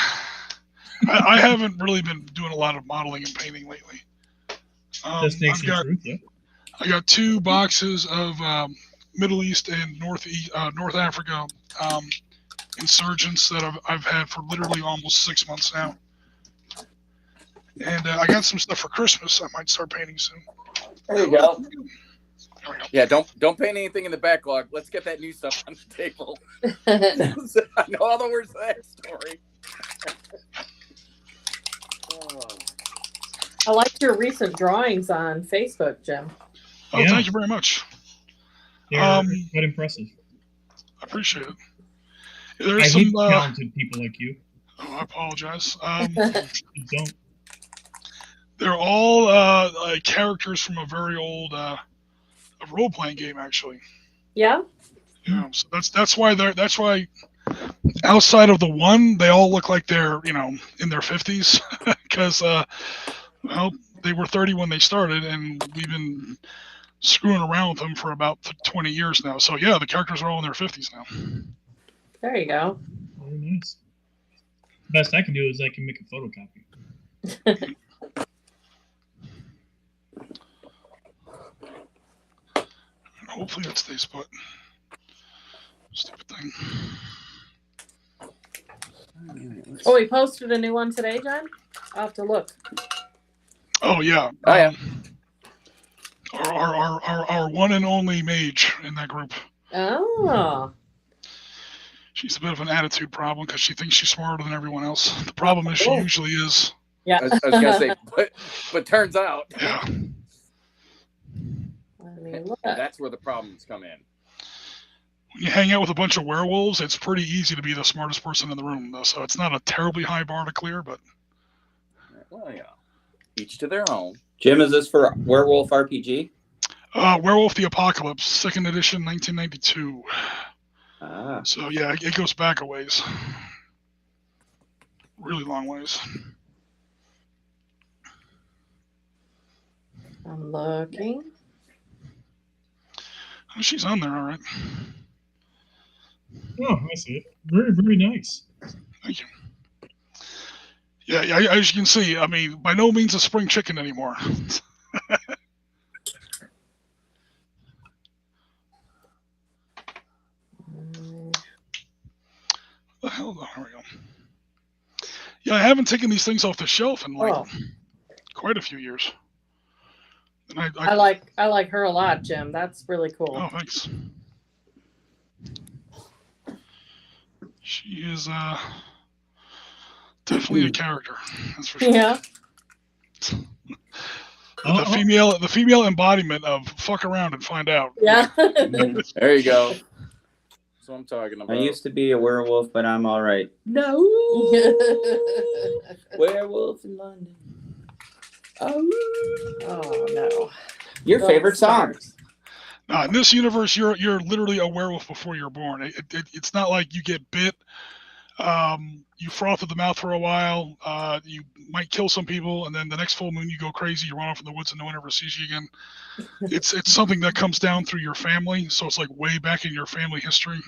I haven't really been doing a lot of modeling and painting lately. Destination Truth, yeah. I got 2 boxes of Middle East and North Africa insurgents that I've had for literally almost 6 months now. And I got some stuff for Christmas I might start painting soon. There you go. There we go. Yeah, don't paint anything in the backlog. Let's get that new stuff on the table. I know all the words to that story. Oh. I liked your recent drawings on Facebook, Jim. Oh, Yeah. thank you very much. They're quite impressive. I appreciate it. I There's hate some. talented people like you. Oh, I apologize. You don't. They're all characters from a very old a role-playing game, actually. Yeah? Yeah, so that's why outside of the one, they all look like they're in their 50s because well, they were 30 when they started, and we've been screwing around with them for about 20 years now. So yeah, the characters are all in their 50s now. There you go. Very nice. The best I can do is I can make a photocopy. Hopefully that stays put. Stupid thing. Oh, we posted a new one today, John? I'll have to look. Oh yeah. Oh, yeah. Our one and only mage in that group. Oh. She's a bit of an attitude problem because she thinks she's smarter than everyone else. The problem is she Oh. usually is. Yeah. I was gonna say, but turns out Yeah. I mean, look. that's where the problems come in. When you hang out with a bunch of werewolves, it's pretty easy to be the smartest person in the room, though. So it's not a terribly high bar to clear, but Well, yeah, each to their own. Jim, is this for Werewolf RPG? Werewolf the Apocalypse, 2nd edition, 1992. Ah. So yeah, it goes back a ways. Really long ways. I'm looking. Oh, she's on there, all right. Oh, I see it. Very, very nice. Thank you. Yeah, as you can see, I mean, by no means a spring chicken anymore. The hell? Oh, there we go. Yeah, I haven't taken these things off the shelf in like Oh. quite a few years. And I like her a lot, Jim. That's really cool. Oh, thanks. She is definitely a character. That's for sure. Yeah. The female embodiment of fuck around and find out. Yeah. There you go. That's what I'm talking about. I used to be a werewolf, but I'm all right. No. Werewolf in London. Oh no. Your favorite song? In this universe, you're literally a werewolf before you're born. It's not like you get bit. You froth at the mouth for a while. You might kill some people, and then the next full moon you go crazy. You run off in the woods, and no one ever sees you again. It's something that comes down through your family. So it's like way back in your family history,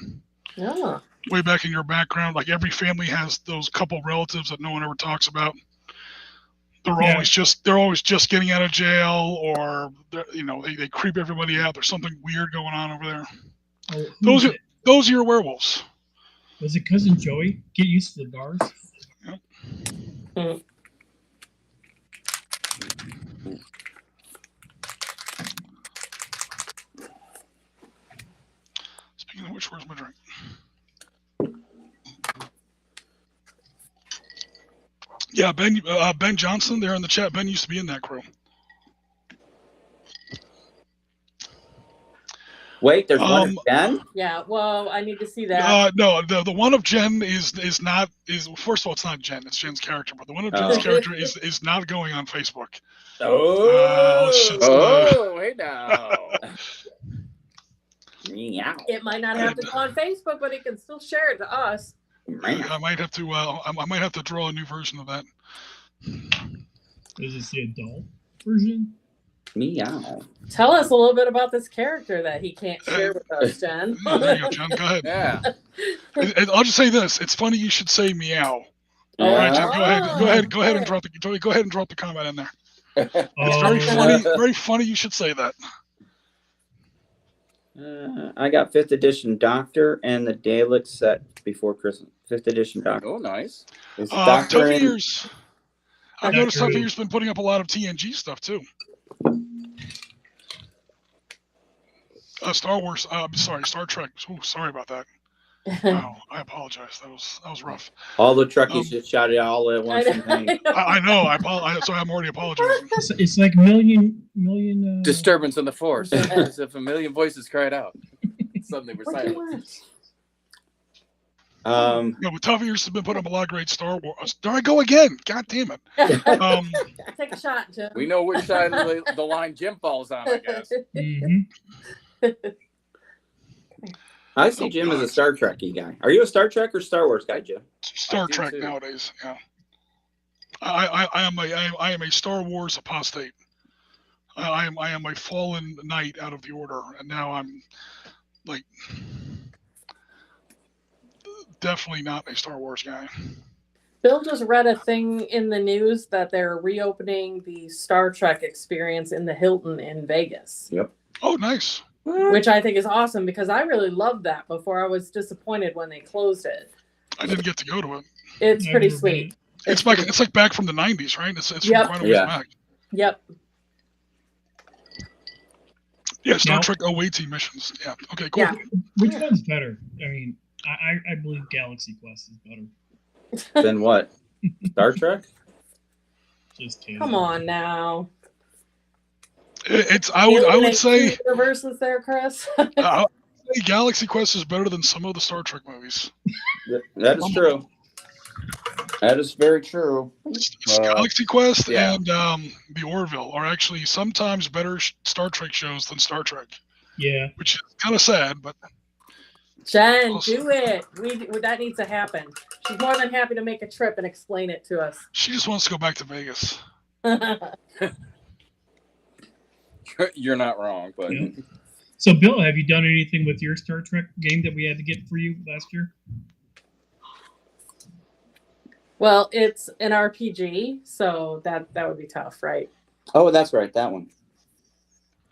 Yeah. way back in your background. Like every family has those couple relatives that no one ever talks about. They're always just getting out of jail, or they creep everybody out. There's something weird going on over there. Oh, who Those are your werewolves. was it Cousin Joey? Get used to the bars. Speaking of which, where's my drink? Yeah, Ben Johnson there in the chat. Ben used to be in that crew. Wait, there's one of Jen? Yeah. Well, I need to see that. No, the one of Jen is not first of all, it's not Jen, it's Jen's character, but the one of Jen's character is not going on Facebook. Hey now. Meow. It might not have to go on Facebook, but it can still share it to us. I might have to I might have to draw a new version of that. Is this the adult version? Meow. Tell us a little bit about this character that he can't share with us, Jen. There you go, Jen. Go ahead. Yeah. And I'll just say this: it's funny you should say meow. All right, Jen, go ahead and drop the comment in there. It's very funny. You should say that. I got 5th edition Doctor and the Dalek set before Christmas. 5th edition Doctor. Oh, nice. It's Doctor Tough and- Ears. I've noticed Tough Ears been putting up a lot of TNG stuff too. Star Wars. Star Trek. Ooh, sorry about that. Wow, I apologize. That was rough. All the Trekkies just shouted out all at once. I know. I apologize. So I'm already apologizing. It's like million. Disturbance in the force. As if a million voices cried out. Suddenly we're silent. No, but Tough Ears has been putting up a lot of great Star Wars. There I go again. God damn it. Take a shot, Jim. We know which side of the line Jim falls on, I guess. Mm-hmm. I see Jim as a Star Trekky guy. Are you a Star Trek or Star Wars guy, Jim? Star Trek too. nowadays. Yeah. I am a Star Wars apostate. I am a fallen knight out of the order, and now I'm like definitely not a Star Wars guy. Bill just read a thing in the news that they're reopening the Star Trek experience in the Hilton in Vegas. Yep. Oh, nice. Which I think is awesome because I really loved that before. I was disappointed when they closed it. I didn't get to go to it. It's pretty Never sweet. It's like back from the 90s, right? It's Yep. from quite a ways back. Yep. Yeah, Star Now- Trek 018 missions. Yeah. Okay, cool. Yeah. Which one's better? I mean, I believe Galaxy Quest is better. Then what? Star Trek? Just kidding. Come on now. I would say universes there, Chris. Galaxy Quest is better than some of the Star Trek movies. That is true. That is very true. Galaxy Quest yeah. and the Orville are actually sometimes better Star Trek shows than Star Trek, Yeah. which is kind of sad, but Jen, do it. That needs to happen. She's more than happy to make a trip and explain it to us. she just wants to go back to Vegas. You're not wrong, but Yeah. So, Bill, have you done anything with your Star Trek game that we had to get for you last year? Well, it's an RPG, so that would be tough, right? Oh, that's right. That one.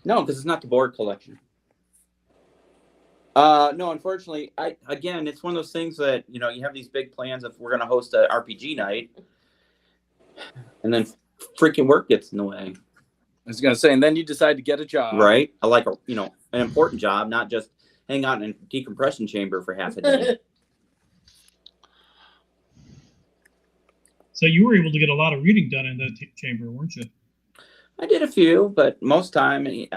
No, because it's not the board collection. No, unfortunately, it's one of those things that, you have these big plans of we're going to host an RPG night, and then freaking work gets in the way. I was gonna say, and then you decide to get a job, Right? I like an important job, not just hang out in a decompression chamber for half a day. So you were able to get a lot of reading done in that chamber, weren't you? I did a few, but most time I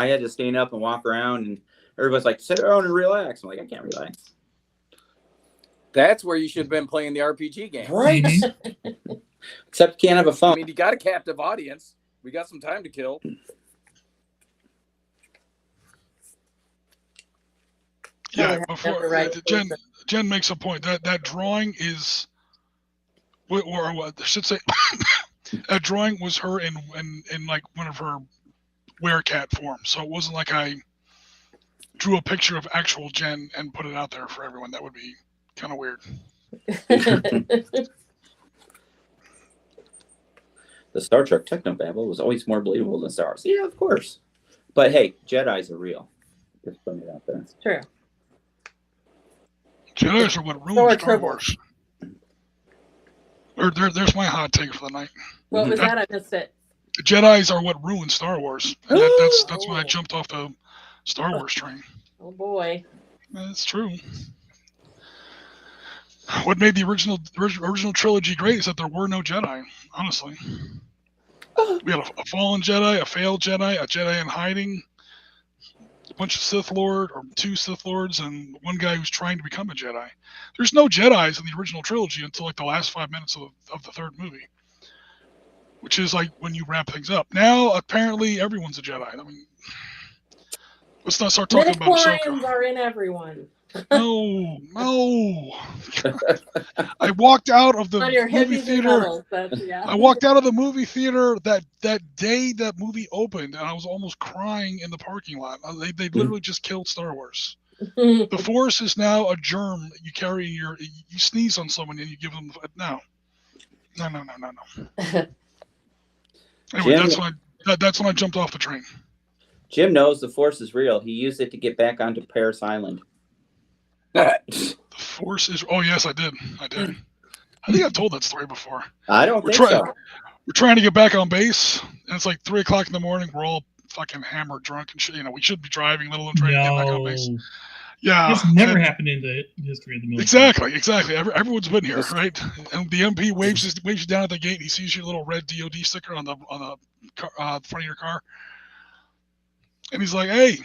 had to stand up and walk around, and everybody's like, sit down and relax. I'm like, I can't relax. That's where you should have been playing the RPG game. Right. Mhm. Except you can't have a I phone. mean, you got a captive audience. We got some time to kill. Yeah, Probably before have the right Jen makes a point that drawing is, or what I should say, that drawing was her in like one of her werecat forms. So it wasn't like I drew a picture of actual Jen and put it out there for everyone. That would be kind of weird. The Star Trek technobabble was always more believable than Star Wars. Yeah, of course. But hey, Jedis are real. Just putting it out there. It's true. Jedi's are what So ruined are Star tribbles. Wars. There's my hot take for the night. What was that? I missed it. The Jedi's are what ruined Star Wars. And that's when I jumped off the Star Wars train. Oh boy. That's true. What made the original trilogy great is that there were no Jedi, honestly. We had a fallen Jedi, a failed Jedi, a Jedi in hiding, a bunch of Sith Lord, or 2 Sith Lords, and one guy who's trying to become a Jedi. There's no Jedis in the original trilogy until like the last 5 minutes of the third movie, which is like when you wrap things up. Now, apparently, everyone's a Jedi. I mean, let's not start talking about Midichlorians Ahsoka. are in everyone. No. I walked out of the On your movie hippies and theater. huddles. That's, yeah. I walked out of the movie theater that day that movie opened, and I was almost crying in the parking lot. They literally just killed Star Wars. The Force is now a germ that you carry in you sneeze on someone and you give them no. Anyway, Jim- that's when I jumped off the train. Jim knows the Force is real. He used it to get back onto Paris Island. The Force is. Oh yes, I did. I think I've told that story before. I don't We're think trying. so. We're trying to get back on base, and it's like 3:00 in the morning. We're all fucking hammered, drunk, and shit. You know, we should be driving, let alone trying to get back on base. No. Yeah, This never happened in the history of the military. exactly. Everyone's been here, right? And the MP waves you down at the gate. He sees your little red DOD sticker on the front of your car, and he's like, "Hey,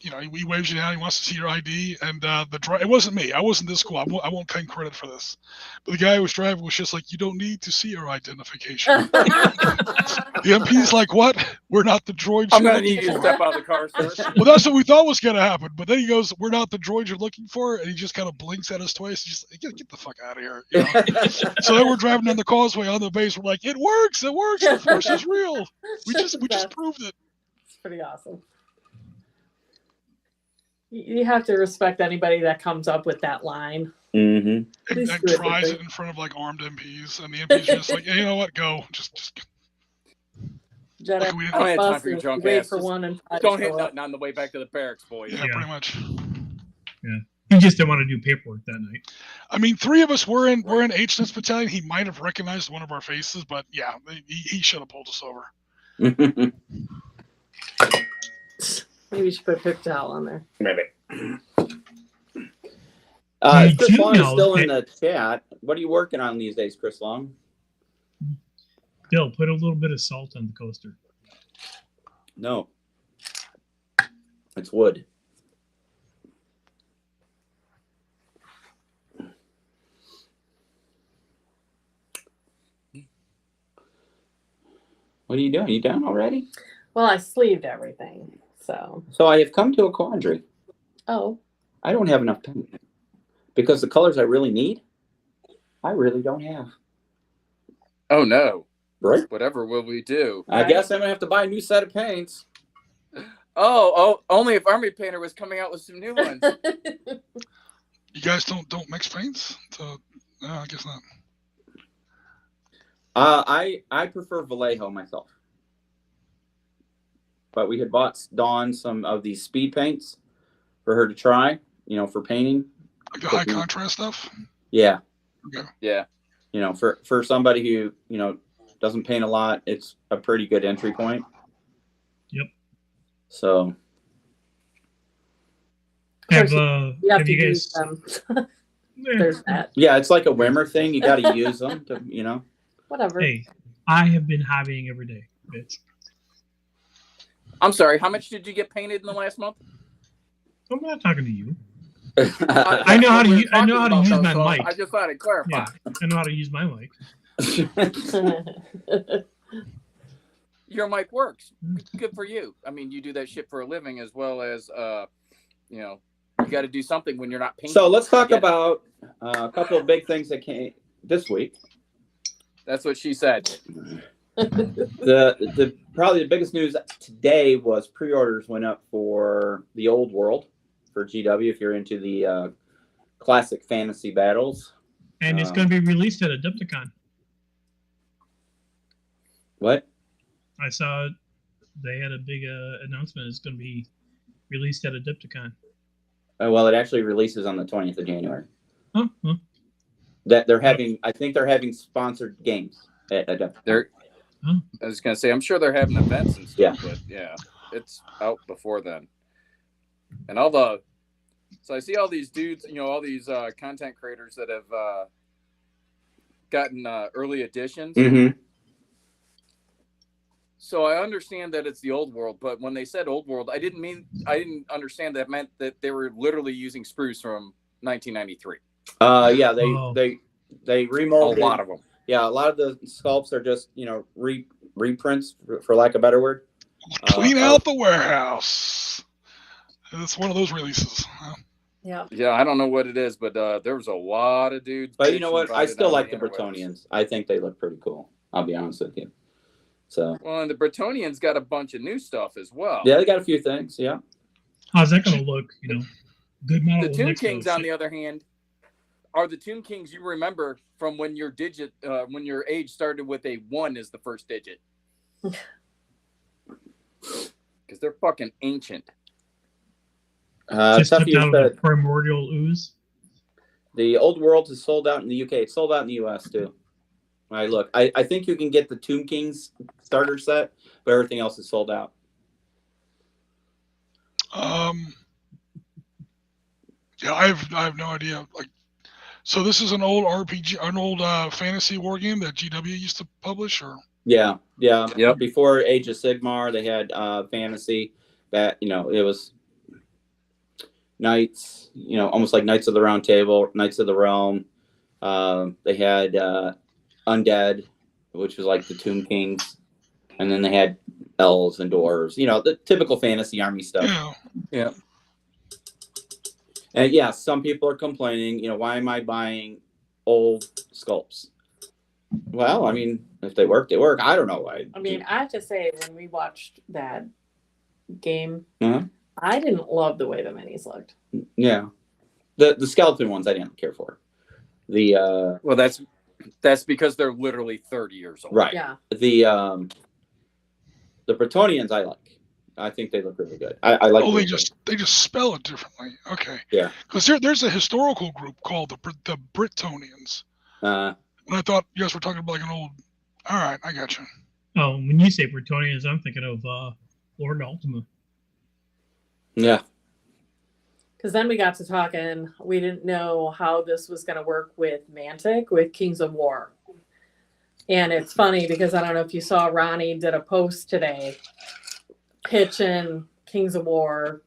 you know," he waves you down. He wants to see your ID, and it wasn't me. I wasn't this cool. I won't claim credit for this. But the guy who was driving was just like, "You don't need to see our identification." The MP's like, "What? We're not the droids." I'm you're gonna need looking you to for." step out of the car, sir. Well, that's what we thought was gonna happen. But then he goes, "We're not the droids you're looking for," and he just kind of blinks at us twice. He's just like, get the fuck out of here. You know? So then we're driving down the causeway on the base. We're like, "It works! It works! The Force is real. We just proved it." It's pretty awesome. You have to respect anybody that comes up with that line. Mm-hmm. And Please tries terrifically. it in front of like armed MPs, and the MP's just like, "Hey, you know what? Go. Just Jedi Like, we didn't- I don't have time bus for your is drunk wait ass. for Just one and five Don't show hit up. nothing on the way back to the barracks, boys. yeah, Yeah. pretty much." He just didn't want to do paperwork that night. I mean, 3 of us were in HNS battalion. He might have recognized one of our faces, but yeah, he should have pulled us over. Maybe you should put a picture towel on there. Maybe. Did Chris you Long is know still in that- the chat. What are you working on these days, Chris Long? Bill, put a little bit of salt on the coaster. No. It's wood. What are you doing? You done already? Well, I sleeved everything. So, So I have come to a quandary. oh, I don't have enough paint. Because the colors I really need, I really don't have. Oh no! Right? Whatever will we do? I guess I'm going to have to buy a new set of paints. Oh, only if Army Painter was coming out with some new ones. You guys don't mix paints? So, no, I guess not. I prefer Vallejo myself. But we had bought Dawn some of these speed paints for her to try, you know, for painting. Like the high contrast stuff? Yeah. Okay. Yeah. You know, for somebody who, you know, doesn't paint a lot, it's a pretty good entry point. Yep. So Of Have course, you have have to you use guys them. There's that. Yeah, it's like a Wimmer thing. You got to use them to, you know. Whatever. Hey, I have been hobbying every day, bitch. I'm sorry. How much did you get painted in the last month? I'm not talking to you. I know how to we were u- I know talking how to about use my so mic. I just thought I'd clarify. Yeah, I know how to use my mic. Your mic works. Good for you. I mean, you do that shit for a living as well as, you know, you got to do something when you're not painting. So let's talk I get it. about a couple of big things that came this week. That's what she said. The probably the biggest news today was pre-orders went up for the Old World for GW. If you're into the classic fantasy battles, And it's going to be released at Adepticon. what? I saw they had a big announcement. It's going to be released at Adepticon. Well, it actually releases on the 20th of January. Oh, well, That they're having, I think they're having sponsored games at Adepticon. They're, oh. I was gonna say, I'm sure they're having events and stuff, Yeah. but yeah, it's out before then. And all the, so I see all these dudes, you know, all these content creators that have gotten early editions. Mm-hmm. So I understand that it's the Old World, but when they said Old World, I didn't understand that meant that they were literally using sprues from 1993. Yeah, Oh. they A remolded lot of them. Yeah, a lot of the sculpts are just, you know, reprints, for lack of a better word. Clean out the warehouse. It's one of those releases. Huh? Yeah. Yeah, I don't know what it is, but there was a lot of dudes. But you know what? bitching I about it still on like the interwebs. Bretonians. I think they look pretty cool. I'll be honest with you. So, Well, and the Bretonians got a bunch of new stuff as well. yeah, they got a few things. Yeah. How's that going to look? You know, good model. The will Tomb next to Kings, the on shit. the other hand, are the Tomb Kings you remember from when your when your age started with a 1 as the first digit. Because they're fucking ancient. Just Tough stepped you out of the said primordial ooze. the Old World is sold out in the UK. It's sold out in the US too. I think you can get the Tomb Kings starter set, but everything else is sold out. Yeah, I have no idea. Like, so this is an old RPG, an old fantasy war game that GW used to publish, or Yeah. Yep. Before Age of Sigmar, they had fantasy that, you know, it was knights, you know, almost like Knights of the Round Table, Knights of the Realm. They had undead, which was like the Tomb Kings, and then they had elves and dwarves. You know, the typical fantasy army stuff. yeah, Yeah. And yeah, some people are complaining. You know, why am I buying old sculpts? Well, I mean, if they work, they work. I don't know why. I mean, I have to say, when we watched that game, Mhm. I didn't love the way the minis looked. Yeah, the skeleton ones I didn't care for. The Well, that's because they're literally 30 years old. right. Yeah. The Bretonians I like. I think they look really good. I like. oh, the they just spell it differently. Okay. Yeah. Because there's a historical group called the Bretonians, and I thought you guys were talking about like an old. All right, I got you. Oh, when you say Bretonians, I'm thinking of Lord Ultima. Yeah. Because then we got to talking. We didn't know how this was going to work with Mantic, with Kings of War. And it's funny because I don't know if you saw, Ronnie did a post today pitching Kings of War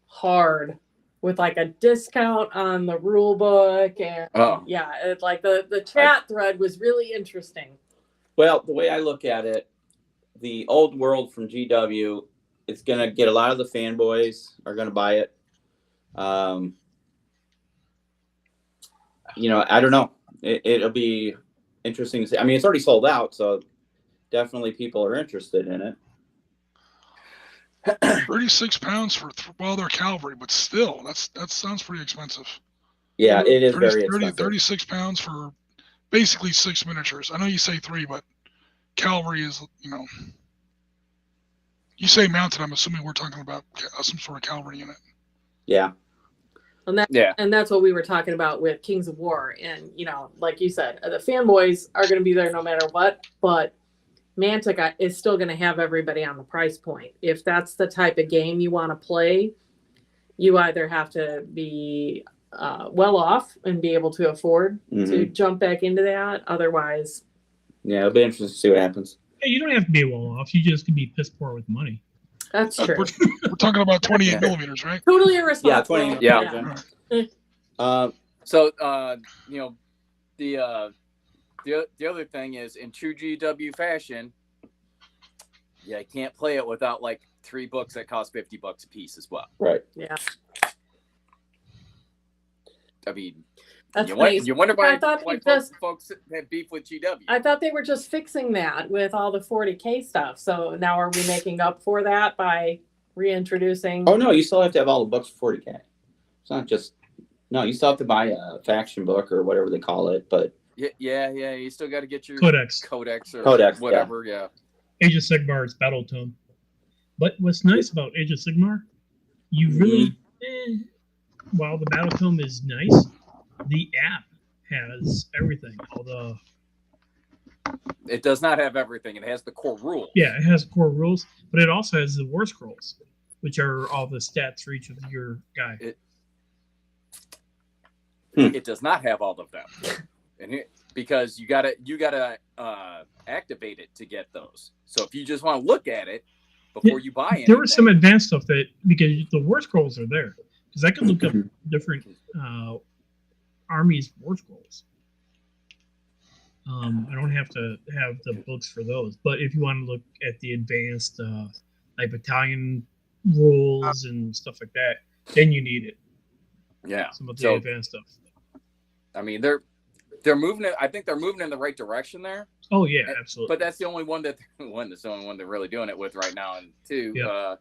hard with like a discount on the rule book. And Oh. yeah, it, like the chat thread was really interesting. Well, the way I look at it, the Old World from GW, it's gonna get a lot of the fanboys are gonna buy it. You know, I don't know. It'll be interesting to see. I mean, it's already sold out, so definitely people are interested in it. 36 pounds for well, they're cavalry, but still, that sounds pretty expensive. Yeah, it is 30, very 30, expensive. 36 pounds for basically 6 miniatures. I know you say 3, but cavalry is, you know, you say mounted. I'm assuming we're talking about some sort of cavalry unit. Yeah. And that's what we were talking about with Kings of War. And, you know, like you said, the fanboys are going to be there no matter what, but Mantic is still going to have everybody on the price point. If that's the type of game you want to play, you either have to be well off and be able to afford to Mhm. jump back into that. Otherwise, Yeah, it'll be interesting to see what happens. Hey, you don't have to be well off. You just can be piss poor with money. that's We're, true. we're talking about 28 Yeah. millimeters, right? Totally Yeah, irresponsible. 20. Yeah. So, you know, the other thing is, in true GW fashion, you can't play it without like 3 books that cost $50 a piece as well. Right. Yeah, I mean, that's you nice. wonder why, I thought why they just- folks have beef with GW. I thought they were just fixing that with all the 40K stuff. So now are we making up for that by reintroducing? Oh no, you still have to have all the books for 40K. It's not just no. You still have to buy a faction book or whatever they call it. But Yeah. You still got to get your Codex. or Codex, whatever. Yeah. Age of Sigmar is Battle Tome. But what's nice about Age of Sigmar, you really, while the Battle Tome is nice, the app has everything. All the It does not have everything. It has the core rules. yeah, it has core rules, but it also has the War Scrolls, which are all the stats for each of your guy. It does not have all of them, and because you gotta activate it to get those. So if you just want to look at it before you buy it, There was some advanced stuff that because the War Scrolls are there, because I can look up different armies' War Scrolls. I don't have to have the books for those, but if you want to look at the advanced like battalion rules and stuff like that, then you need it. yeah. Some of the So advanced stuff. I mean, they're moving it. I think they're moving in the right direction there. Oh yeah, absolutely. But that's the only one that's the only one they're really doing it with right now. And two, Yeah.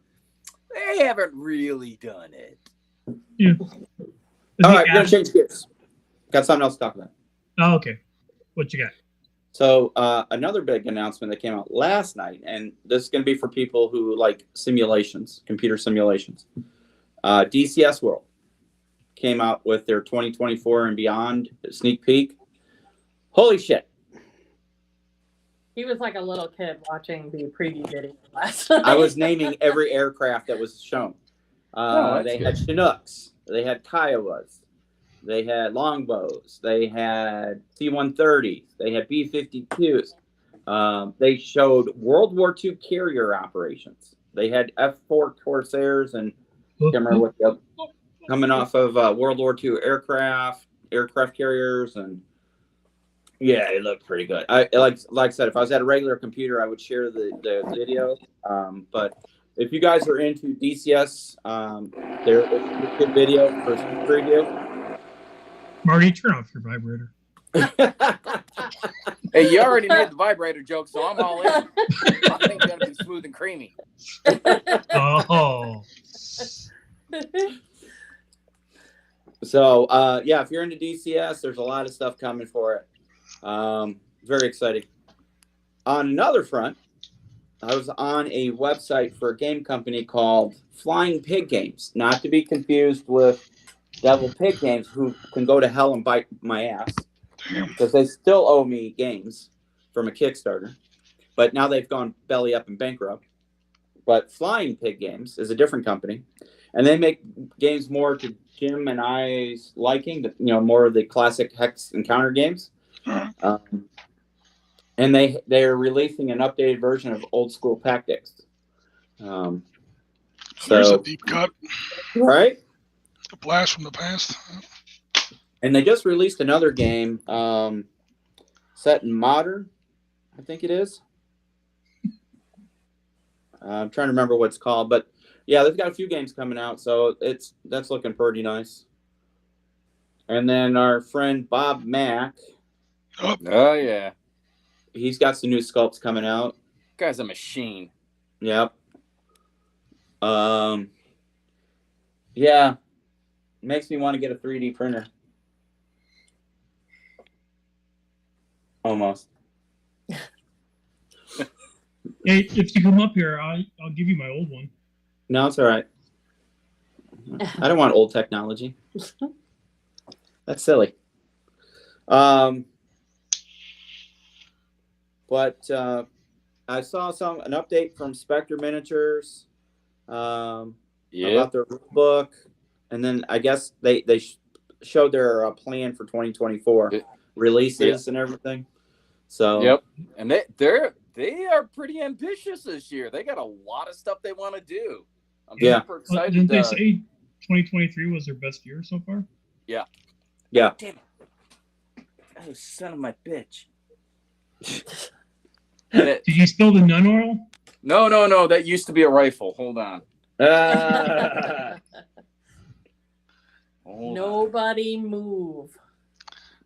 they haven't really done it. Yeah. all right, we're gonna app- change gears. Got something else to talk about. Oh, okay. What you got? So another big announcement that came out last night, and this is going to be for people who like simulations, computer simulations. DCS World came out with their 2024 and beyond sneak peek. Holy shit! He was like a little kid watching the preview video last night. I was naming every aircraft that was shown. that's They good. had Chinooks, they had Kiowas, they had longbows, they had C-130s, they had B-52s. They showed World War II carrier operations. They had F-4 Corsairs and I can't remember what the coming off of World War II aircraft carriers, and yeah, it looked pretty good. I like I said, if I was at a regular computer, I would share the video. But if you guys are into DCS, there's a good video for preview. Marty, turn off your vibrator. Hey, you already made the vibrator joke, so I'm all in. I think it's gonna be smooth and creamy. Oh, So yeah, if you're into DCS, there's a lot of stuff coming for it. Very exciting. On another front, I was on a website for a game company called Flying Pig Games, not to be confused with Devil Pig Games, who can go to hell and bite my ass because they still owe me games from a Kickstarter, but now they've gone belly up and bankrupt. But Flying Pig Games is a different company, and they make games more to Jim and I's liking, more of the classic hex encounter games. And they're releasing an updated version of Old School Tactics. There's a deep cut, Right? a blast from the past. And they just released another game set in modern, I think it is. I'm trying to remember what it's called, but yeah, they've got a few games coming out, so that's looking pretty nice. And then our friend Bob Mack, Oh yeah, he's got some new sculpts coming out. guy's a machine. Yep. Yeah, makes me want to get a 3D printer. Almost. hey, if you come up here, I'll give you my old one. No, it's all right. I don't want old technology. That's silly. But I saw an update from Spectre Miniatures Yeah. about their book, and then I guess they showed their plan for 2024 It- releases and everything. So Yep. And they are pretty ambitious this year. They got a lot of stuff they want to do. I'm Yeah. super Well, excited. didn't they say 2023 was their best year so far? yeah, Damn it. Oh, son of my bitch. Did you spill the nun oil? No. That used to be a rifle. Hold on. Hold on. Nobody move.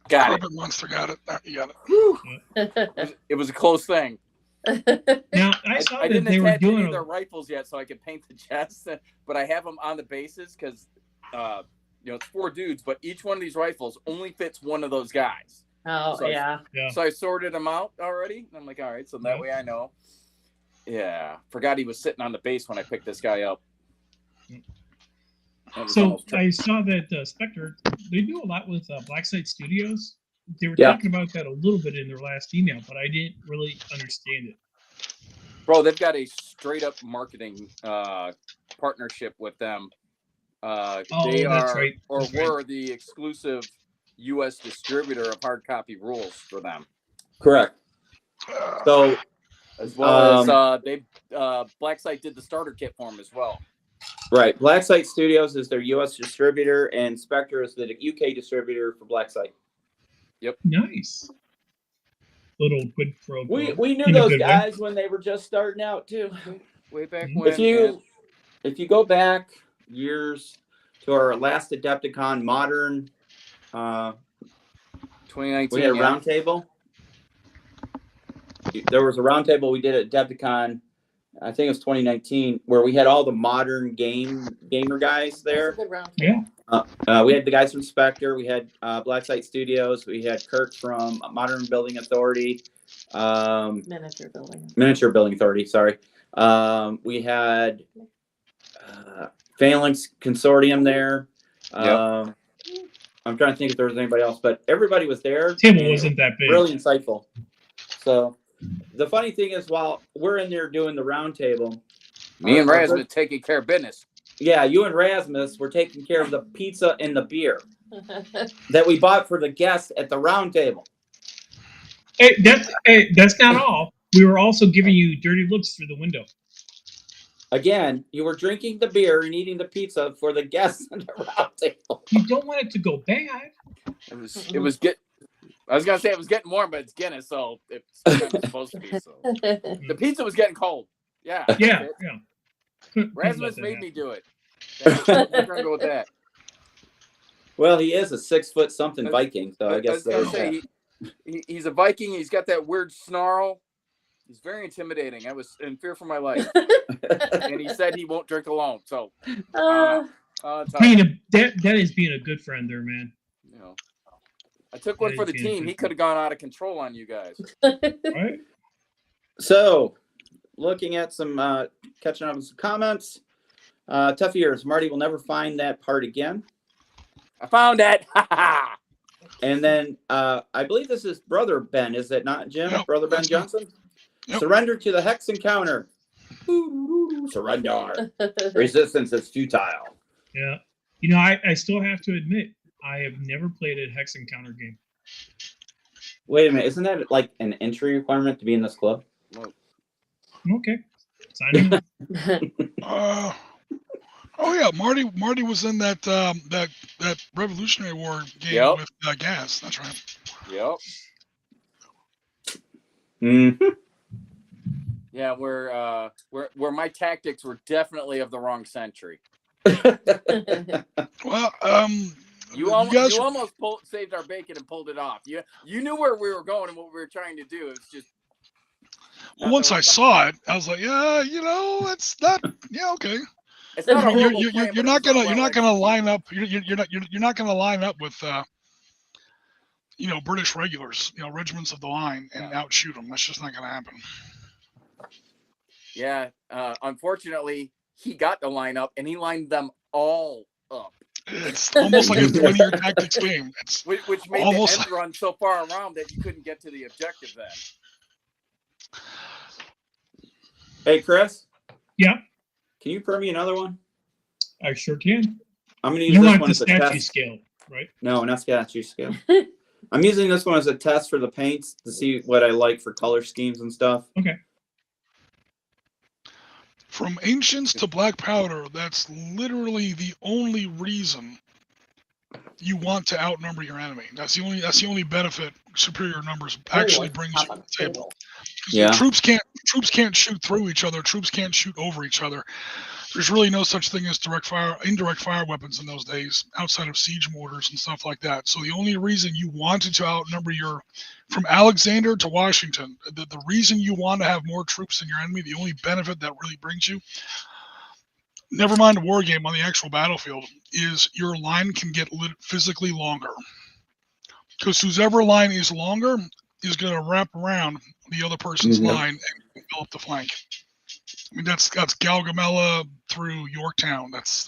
Got it. Urban Monster got it. You got it. It was a close thing. Now I saw I that didn't they were attach any doing of their rifles yet, so I could paint the chest. But I have them on the bases because, it's 4 dudes, but each one of these rifles only fits one of those guys. Oh, So- yeah. Yeah. So I sorted them out already. I'm like, all right, so that Yeah. way I know. Yeah, forgot he was sitting on the base when I picked this guy up. That was So almost I saw that Spectre, they do a lot with Blacksite Studios. They were Yeah. talking about that a little bit in their last email, but I didn't really understand it. Bro, they've got a straight up marketing partnership with them. They that's are right. or That's right. were the exclusive U.S. distributor of hard copy rules for them, correct. So as well as Blacksite did the starter kit for them as well. right, Blacksite Studios is their U.S. distributor, and Spectre is the UK distributor for Blacksite. Nice. Little quid pro quo. We knew In a those good way. guys when they were just starting out too. Way back Mhm. when. If you go back years to our last Adepticon modern, 2019. we had a yeah. roundtable. There was a roundtable we did at Adepticon. I think it was 2019, where we had all the modern gamer guys there. That's a good round. Yeah. We had the guys from Spectre. We had Blacksite Studios. We had Kirk from Modern Building Authority. Miniature building. Miniature Building Authority, sorry. We had Phalanx Consortium there. I'm trying to think if there was anybody else, but everybody was there. Table and wasn't that big. really insightful. So the funny thing is, while we're in there doing the roundtable, Me and our Raz first- been taking care of business. yeah, you and Rasmus were taking care of the pizza and the beer that we bought for the guests at the roundtable. Hey, that's not all. We were also giving you dirty looks through the window. Again, you were drinking the beer and eating the pizza for the guests at the roundtable. You don't want it to go bad. It was get. I was gonna say it was getting warm, but it's Guinness, so it's kind of supposed to be. So the pizza was getting cold. Yeah. Yeah, yeah. Couldn't let Rasmus that made happen. me do it. We're gonna go with that. Well, he is a 6 foot something Viking, so I I guess was gonna there's say he's a Viking. He's got that weird snarl. He's very intimidating. I was in fear for my life, and he said he won't drink alone. So it's That is being a good friend there, man. you know, I took one That for is the being a team. good He could have gone out of control on you guys. Right? So, looking at some, catching up with some comments. Tough Years. Marty will never find that part again. I found it. And then I believe this is Brother Ben, is it not, Jim? Yep, Brother Ben that's him. Johnson? Yep. Surrender to the Hex Encounter. Surrender. Resistance is futile. Yeah. You know, I still have to admit, I have never played a Hex Encounter game. Wait a minute, isn't that like an entry requirement to be in this club? Okay. Sign up. Oh yeah, Marty was in that that Revolutionary War game Yep. with Gas. That's right. Yep. Mm-hmm. Yeah, where my tactics were definitely of the wrong century. Well, You almost saved our bacon and pulled it off. You knew where we were going and what we were trying to do. It's just once I saw it, I was like, yeah, it's not. Yeah, okay. it's not a horrible You're plan, but not it's well gonna executed. line up. You're not gonna line up with British regulars, regiments of the line, and outshoot them. That's just not gonna happen. Yeah, unfortunately, he got the lineup and he lined them all up, It's almost like a 20-year tactics game. It's which made Almost the end run so far around that you couldn't get to the objective then. Hey, Chris? Yeah. Can you per me another one? I sure can. I'm going to use You this want one the as a statue test. scale. right? No, not statue scale. I'm using this one as a test for the paints to see what I like for color schemes and stuff. Okay. From ancients to black powder, that's literally the only reason you want to outnumber your enemy. That's the only benefit superior numbers actually brings you to the table. Yeah. Troops can't shoot through each other. Troops can't shoot over each other. There's really no such thing as indirect fire weapons in those days, outside of siege mortars and stuff like that. So the only reason you wanted to outnumber from Alexander to Washington, the reason you want to have more troops than your enemy, the only benefit that really brings you, never mind a war game on the actual battlefield, is your line can get physically longer. Because whoever line is longer is going to wrap around the other person's line and fill up the flank. I mean, that's Gaugamela through Yorktown. That's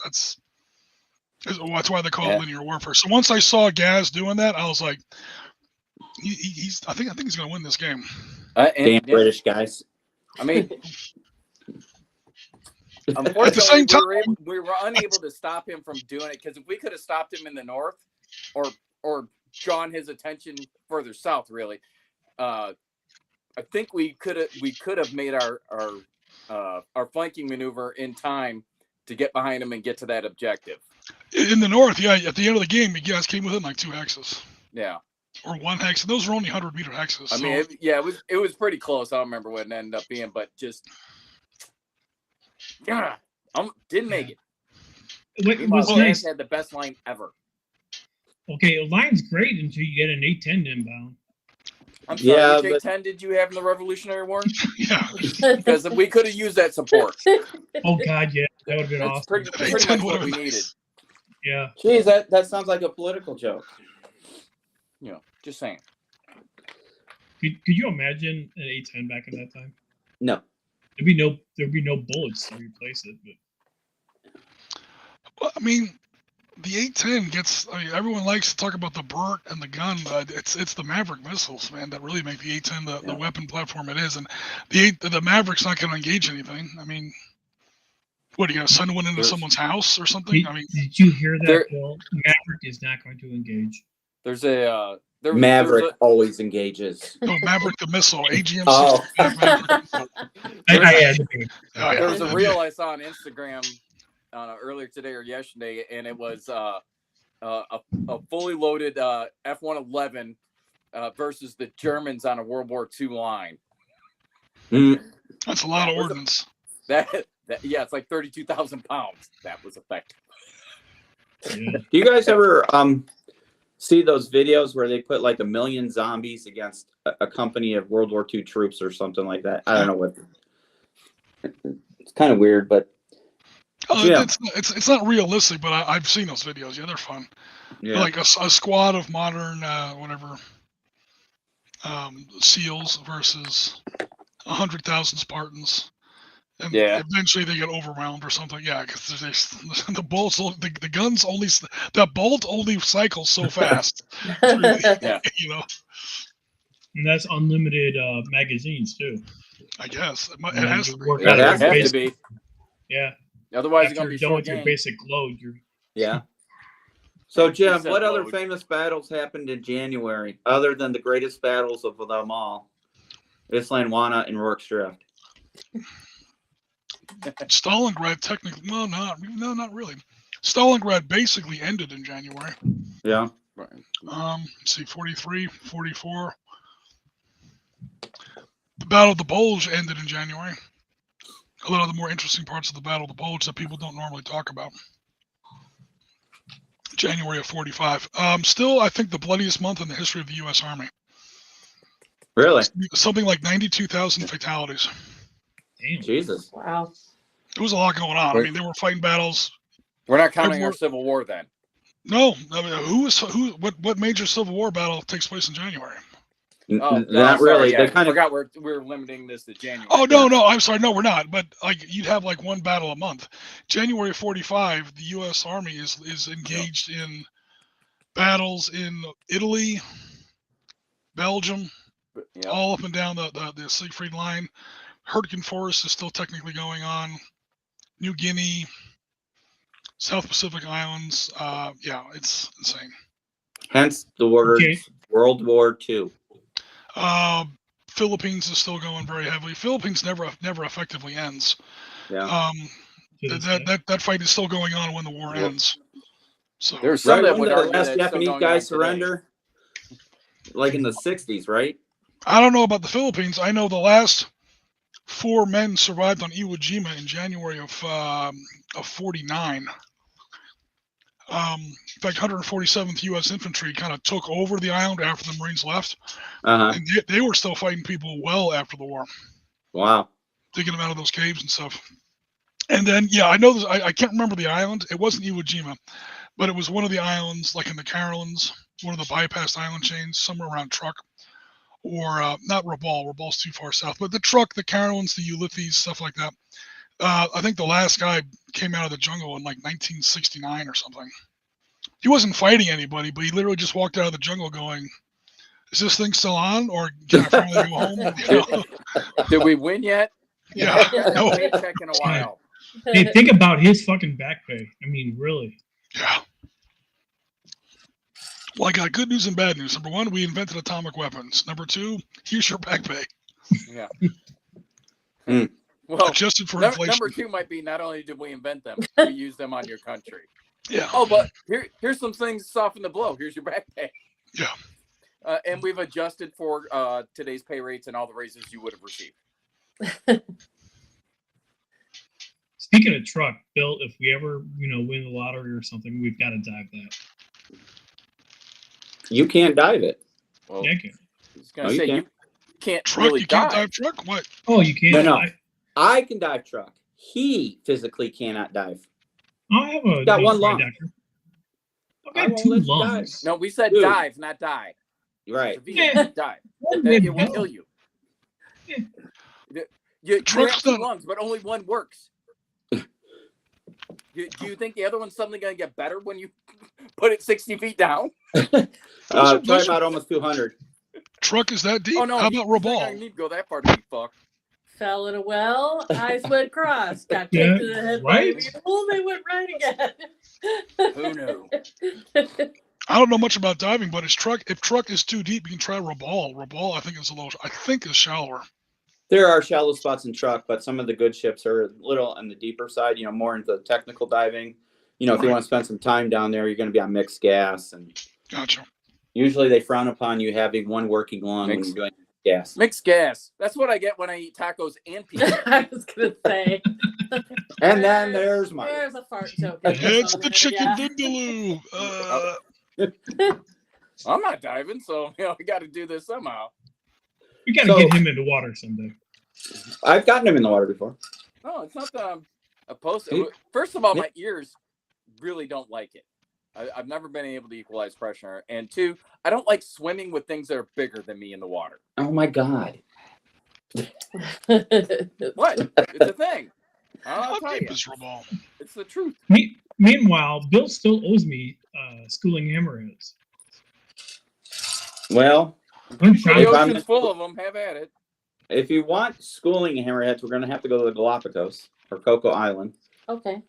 why they call it linear warfare. So once I saw Gaz doing that, I was like, I think he's going to win this game. Damn British guys. I mean, unfortunately, we were unable to stop him from doing it, because if we could have stopped him in the north, or drawn his attention further south, really, I think we could have made our flanking maneuver in time to get behind him and get to that objective. In the north, yeah, at the end of the game, you guys came within like 2 hexes. Yeah. Or 1 hex. And those were only 100-meter hexes. I mean, it was pretty close. I don't remember what it ended up being, but just didn't make it. What was nice had the best line ever. Okay, a line's great until you get an 810 inbound. I'm sorry, which 810 did you have in the Revolutionary War? Yeah. Because we could have used that support. Oh God, yeah, that would have been That's awesome. pretty much what we needed. Yeah. Jeez, that sounds like a political joke. You know, just saying. Could you imagine an 810 back in that time? No. There'd be no bullets to replace it. But Well, I mean, the 810 gets. I mean, everyone likes to talk about the Burt and the gun. It's the Maverick missiles, man, that really make the 810 the weapon platform it is. And the Maverick's not going to engage anything. I mean, what are you going to send one into someone's house or something? I mean, did you hear that, Bill? Maverick is not going to engage. There's a Maverick always engages. no, Maverick the missile, AGM. Oh. I had to be. There was a reel I saw on Instagram earlier today or yesterday, and it was a fully loaded F-111 versus the Germans on a World War II line. That's a lot of ordnance. Yeah, it's like 32,000 pounds. That was effective. Yeah. Do you guys ever see those videos where they put like 1 million zombies against a company of World War II troops or something like that? I don't know what. It's kind of weird, but yeah. It's not realistic, but I've seen those videos. Yeah, they're fun. Yeah. Like a squad of modern SEALs versus 100,000 Spartans. And eventually they get overwhelmed or something. Yeah, because the bolts, the guns only, the bolt only cycles so fast. Yeah. You know. And that's unlimited magazines too. I guess it has to be. It has to be. Yeah. Otherwise, After it's you're going done to be with your basic load, you're. Yeah. So Jim, Set what other load. famous battles happened in January other than the greatest battles of them all? Islandwana and Rorke's Drift. Stalingrad technically, not really. Stalingrad basically ended in January. Yeah. Let's see, 43, 44. The Battle of the Bulge ended in January. A lot of the more interesting parts of the Battle of the Bulge that people don't normally talk about. January of 45. Still, I think the bloodiest month in the history of the U.S. Army. Really? Something like 92,000 fatalities. Damn. Jesus. Wow. There was a lot going on. I mean, they were fighting battles. We're not counting our Civil War then. No, I mean, what major Civil War battle takes place in January? Oh, Not really. Yeah, They kind I of forgot we're limiting this to January. Oh no, I'm sorry, no, we're not. But like you'd have like one battle a month. January 45, the U.S. Army is engaged in battles in Italy, Belgium, all up and down the Siegfried Line. Hurtgen Forest is still technically going on. New Guinea, South Pacific Islands. Yeah, it's insane. Hence the words Okay. World War II. Philippines is still going very heavily. Philippines never effectively ends. Yeah. That fight is still going on when the war ends. So There's some Right that when would the argue last that it's still Japanese going guy on today. surrender, like in the 60s, right? I don't know about the Philippines. I know the last 4 men survived on Iwo Jima in January of 49. In fact, 147th U.S. Infantry kind of took over the island after the Marines left, Uh huh. and they were still fighting people well after the war, Wow. digging them out of those caves and stuff. And then, yeah, I know this. I can't remember the island. It wasn't Iwo Jima, but it was one of the islands, like in the Carolines, one of the bypassed island chains, somewhere around Truk, or not Rabaul. Rabaul's too far south, but the Truk, the Carolines, the Ulysses, stuff like that. I think the last guy came out of the jungle in like 1969 or something. He wasn't fighting anybody, but he literally just walked out of the jungle going, "Is this thing still on, or can I finally go home?" You know? Did we win yet? Yeah. No. Paycheck in a while. Hey, think about his fucking back pay. I mean, really. Yeah. Well, I got good news and bad news. Number one, we invented atomic weapons. Number two, here's your back pay, Yeah. Hmm. Well, adjusted for number inflation. 2 might be not only did we invent them, we use them on your country. Yeah. Oh, but here's some things to soften the blow. Here's your back pay. Yeah. And we've adjusted for today's pay rates and all the raises you would have received. Speaking of truck, Bill, if we ever, win the lottery or something, we've got to dive that. You can't dive it. Well, Yeah, I can. I was gonna No, you say can't. you can't Truck, really you can't dive. dive truck? What? Oh, you can't. No. I I can dive truck. He physically cannot dive. have a Got one decent lung. doctor. I I've got won't 2 let you lungs. No, we said Dude. dive, not die. Right. It's a Yeah. V, dive. One It did will well. kill you. Yeah. You Truck's have 2 not- lungs, but only one works. Do you think the other one's suddenly going to get better when you put it 60 feet down? Probably those are- about almost 200. Truck is that deep? Oh no! How about I don't Rabaul? need to go that far to be fucked. Fell in a well, eyes went cross, got Yeah, kicked in the head right? by a mule, they went right again. Who knew? I don't know much about diving, but if truck is too deep, you can try Rabaul. Rabaul, I think is shallower. There are shallow spots in truck, but some of the good ships are a little on the deeper side, more into the technical diving. If you Right. want to spend some time down there, you're going to be on mixed gas. And Gotcha. usually they frown upon you having one working lung when Mixed- you're doing gas. Mixed gas. That's what I get when I eat tacos and pizza. I was gonna say. And then there's mine. There's a fart joke. It's the chicken Yeah. vindaloo. I'm not diving, so I got to do this somehow. We got to So- get him into water someday. I've gotten him in the water before. No, it's not that I'm opposed to it. First of all, my ears really don't like it. I've never been able to equalize pressure. And 2, I don't like swimming with things that are bigger than me in the water. Oh my God. What? It's a thing. How I'll tell deep you. is Rabaul? It's the truth. Meanwhile, Bill still owes me schooling hammerheads. Well, I'm The trying. If I'm- ocean's full of them. Have at it. if you want schooling hammerheads, we're going to have to go to the Galapagos or Coco Island. Okay.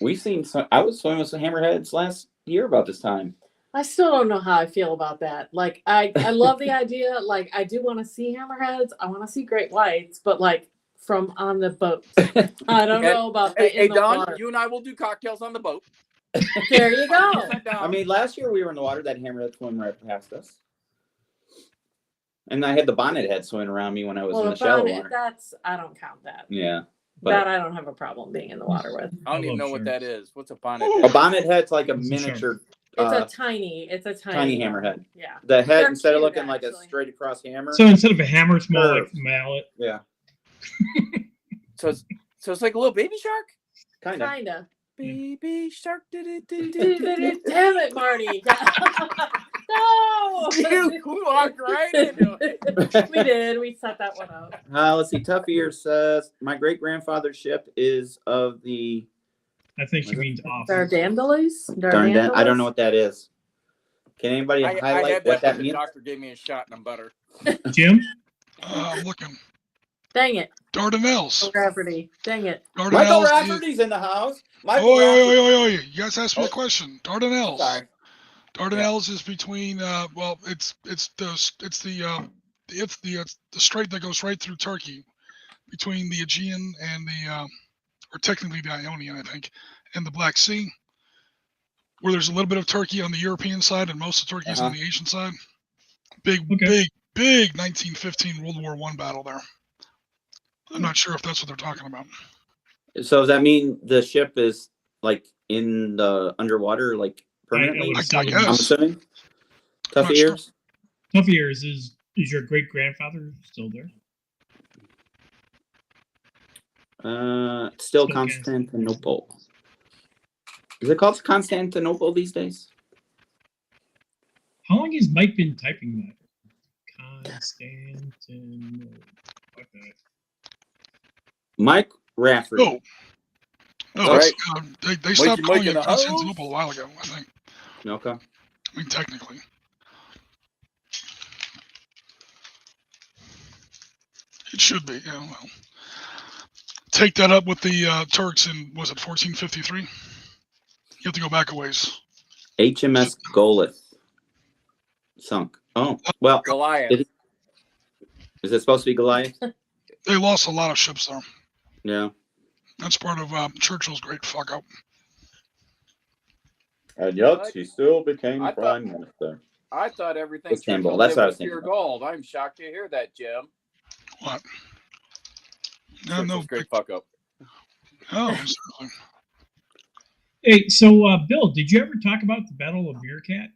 We've seen some, I was swimming with some hammerheads last year about this time. I still don't know how I feel about that. Like, I love the idea. Like, I do want to see hammerheads. I want to see great whites, but like from on the boat. I don't know about the Hey, in the Don, water. you and I will do cocktails on the boat. There you go. Sit down. I mean, last year we were in the water, that hammerhead swam right past us. And I had the bonnet head swimming around me when I was in the shallow water. I don't count that. Yeah. That But I don't have a problem being in the water with. I don't I even know love what sharks. that is. What's a bonnet? a head? bonnet head's like a It's a shark. miniature. It's a tiny tiny hammerhead. Yeah. The head, They're instead of cute, looking like a actually. straight across hammer. So instead of a hammer, it's more like Curved. mallet. Yeah, So it's like a little baby shark. kind of. Kinda. Baby shark. Damn it, Marty. No. You walked right into it. We did. We set that one up. Let's see. Tough Ear says, my great grandfather's ship is of the I think she means off. Dardandalos? I don't know what that is. Can anybody I highlight had what that that when the means? doctor gave me a shot and I'm better. Jim? I'm looking. Dang it. Dardanelles. Rafferty. Dang it. Michael Dardanelles. Rafferty's in the house. Michael Oi, oi, Rafferty. oi, oi, oi. You guys asked me a Oh. question. Dardanelles. Sorry. Dardanelles is between well, it's the strait that goes right through Turkey, between the Aegean and the or technically the Ionian, I think, and the Black Sea, where there's a little bit of Turkey on the European side and most of Turkey is on the Asian side. Big 1915 World War I battle there. I'm not sure if that's what they're talking about. So does that mean the ship is like in the underwater, like permanently? would I say guess. I'm assuming. I'm Tough not sure. years. Tough Years is your great grandfather still there? Still Still Constantinople. Is it called Constantinople these days? How long has Mike been typing that? Constantinople. Like that. Mike Rafferty. No, That's it's, they stopped Mikey calling in it the house? Constantinople a while ago, I think. Okay. I mean, technically. It should be, yeah, well. Take that up with the Turks in, was it 1453? You have to go back a ways. HMS Goleth sunk. Oh, well, Goliath. is it supposed to be Goliath? They lost a lot of ships there. Yeah. That's part of Churchill's great fuck up. And yet he still became I prime minister. I thought everything It's Campbell. Churchill That's did what I was was pure thinking. gold. I'm shocked to hear that, Jim. What? No, Churchill's great fuck up. Oh, certainly. Hey, so Bill, did you ever talk about the Battle of Meerkat?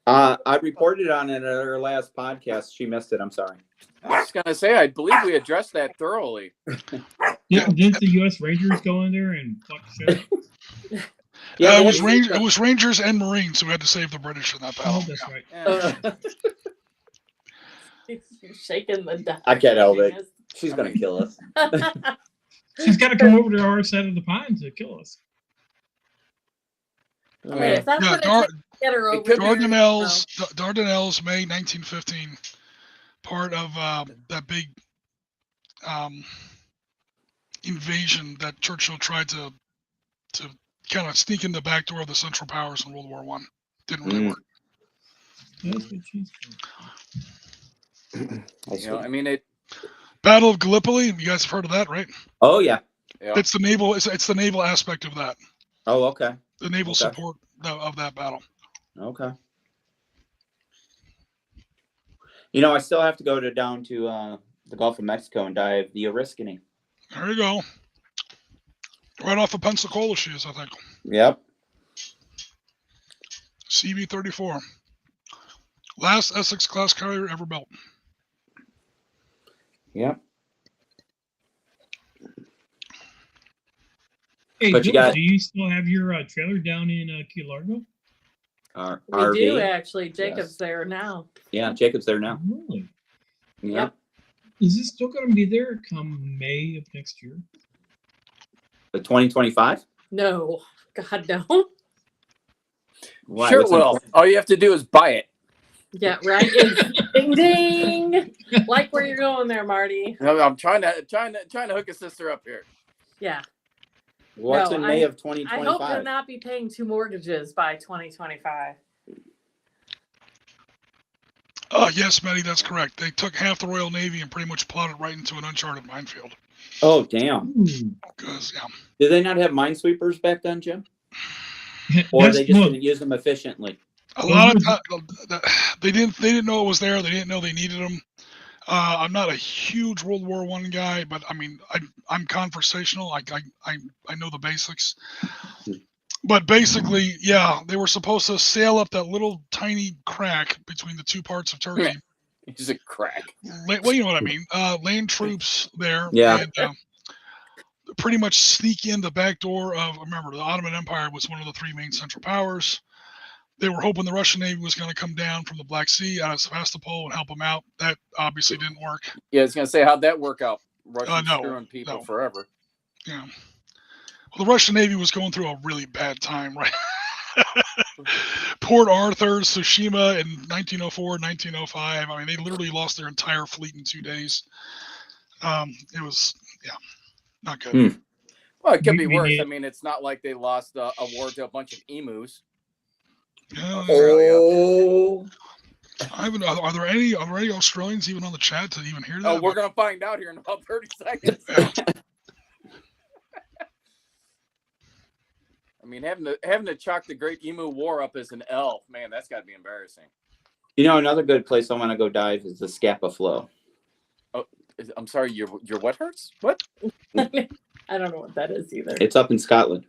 I reported on it at our last podcast. She missed it. I'm sorry. I was gonna say, I believe we addressed that thoroughly. Did the U.S. Rangers go in there and fuck shit up? Yeah, it was Rangers and Marines who had to save the British in that battle. Oh, that's right. Yeah. You're shaking the deck. I can't help it. She's gonna kill us. She's got to come over to our side of the pond to kill us. I mean, if that's Yeah, what it takes to get her over there. Dardanelles, May 1915, part of that big invasion that Churchill tried to kind of sneak in the back door of the Central Powers in World War I. Didn't really work. That's what she's doing. I mean it. Battle of Gallipoli. You guys have heard of that, right? Oh yeah. Yeah. It's the naval. It's the naval aspect of that. Oh okay. The naval Okay. support of that battle. Okay. You know, I still have to go down to the Gulf of Mexico and dive the Oriskany. There you go. Right off of Pensacola, she is, I think. Yep. CB-34. Last Essex class carrier ever built. Yep. Hey, But you Bill, got- do you still have your trailer down in Key Largo? Our We RV. do actually. Jacob's Yes. there now. Yeah, Jacob's there now. Really? Yeah. Yep. Is this still going to be there come May of next year? The 2025. No, God no. Why? Sure What's will. All you have to do is buy it. Yeah, right. Ding ding. Like where you're going there, Marty. I'm trying to hook a sister up here. Yeah. What's No, in May of I hope to 2025? not be paying 2 mortgages by 2025. Yes, Maddie, that's correct. They took half the Royal Navy and pretty much plowed it right into an uncharted minefield. Oh damn! Ooh. Because, yeah. Did they not have minesweepers back then, Jim? Or That's- they just no, didn't use them efficiently? A lot of time, they didn't know it was there. They didn't know they needed them. I'm not a huge World War I guy, but I mean, I'm conversational. I know the basics. But basically, yeah, they were supposed to sail up that little tiny crack between the two parts of Turkey. He's a crack. Well, you know what I mean. Land troops there. Yeah. And, pretty much sneak in the back door of, remember, the Ottoman Empire was one of the 3 main central powers. They were hoping the Russian Navy was going to come down from the Black Sea out of Sevastopol and help them out. That obviously didn't work. Yeah, I was gonna say, how'd that work out? Russians No, screwing people no. forever. Yeah. Well, the Russian Navy was going through a really bad time, right? Port Arthur, Tsushima in 1904, 1905. I mean, they literally lost their entire fleet in 2 days. It was, yeah, not good. Well, it could be We worse. need- I mean, it's not like they lost a war to a bunch of emus. Yeah, Oh, are there any Australians even on the chat to even hear that? Oh, we're gonna find out here in about 30 seconds. I mean, having to chalk the Great Emu War up as an L, man, that's got to be embarrassing. you know, another good place I want to go dive is the Scapa Flow. I'm sorry, your what hurts? What? I don't know what that is either. It's up in Scotland.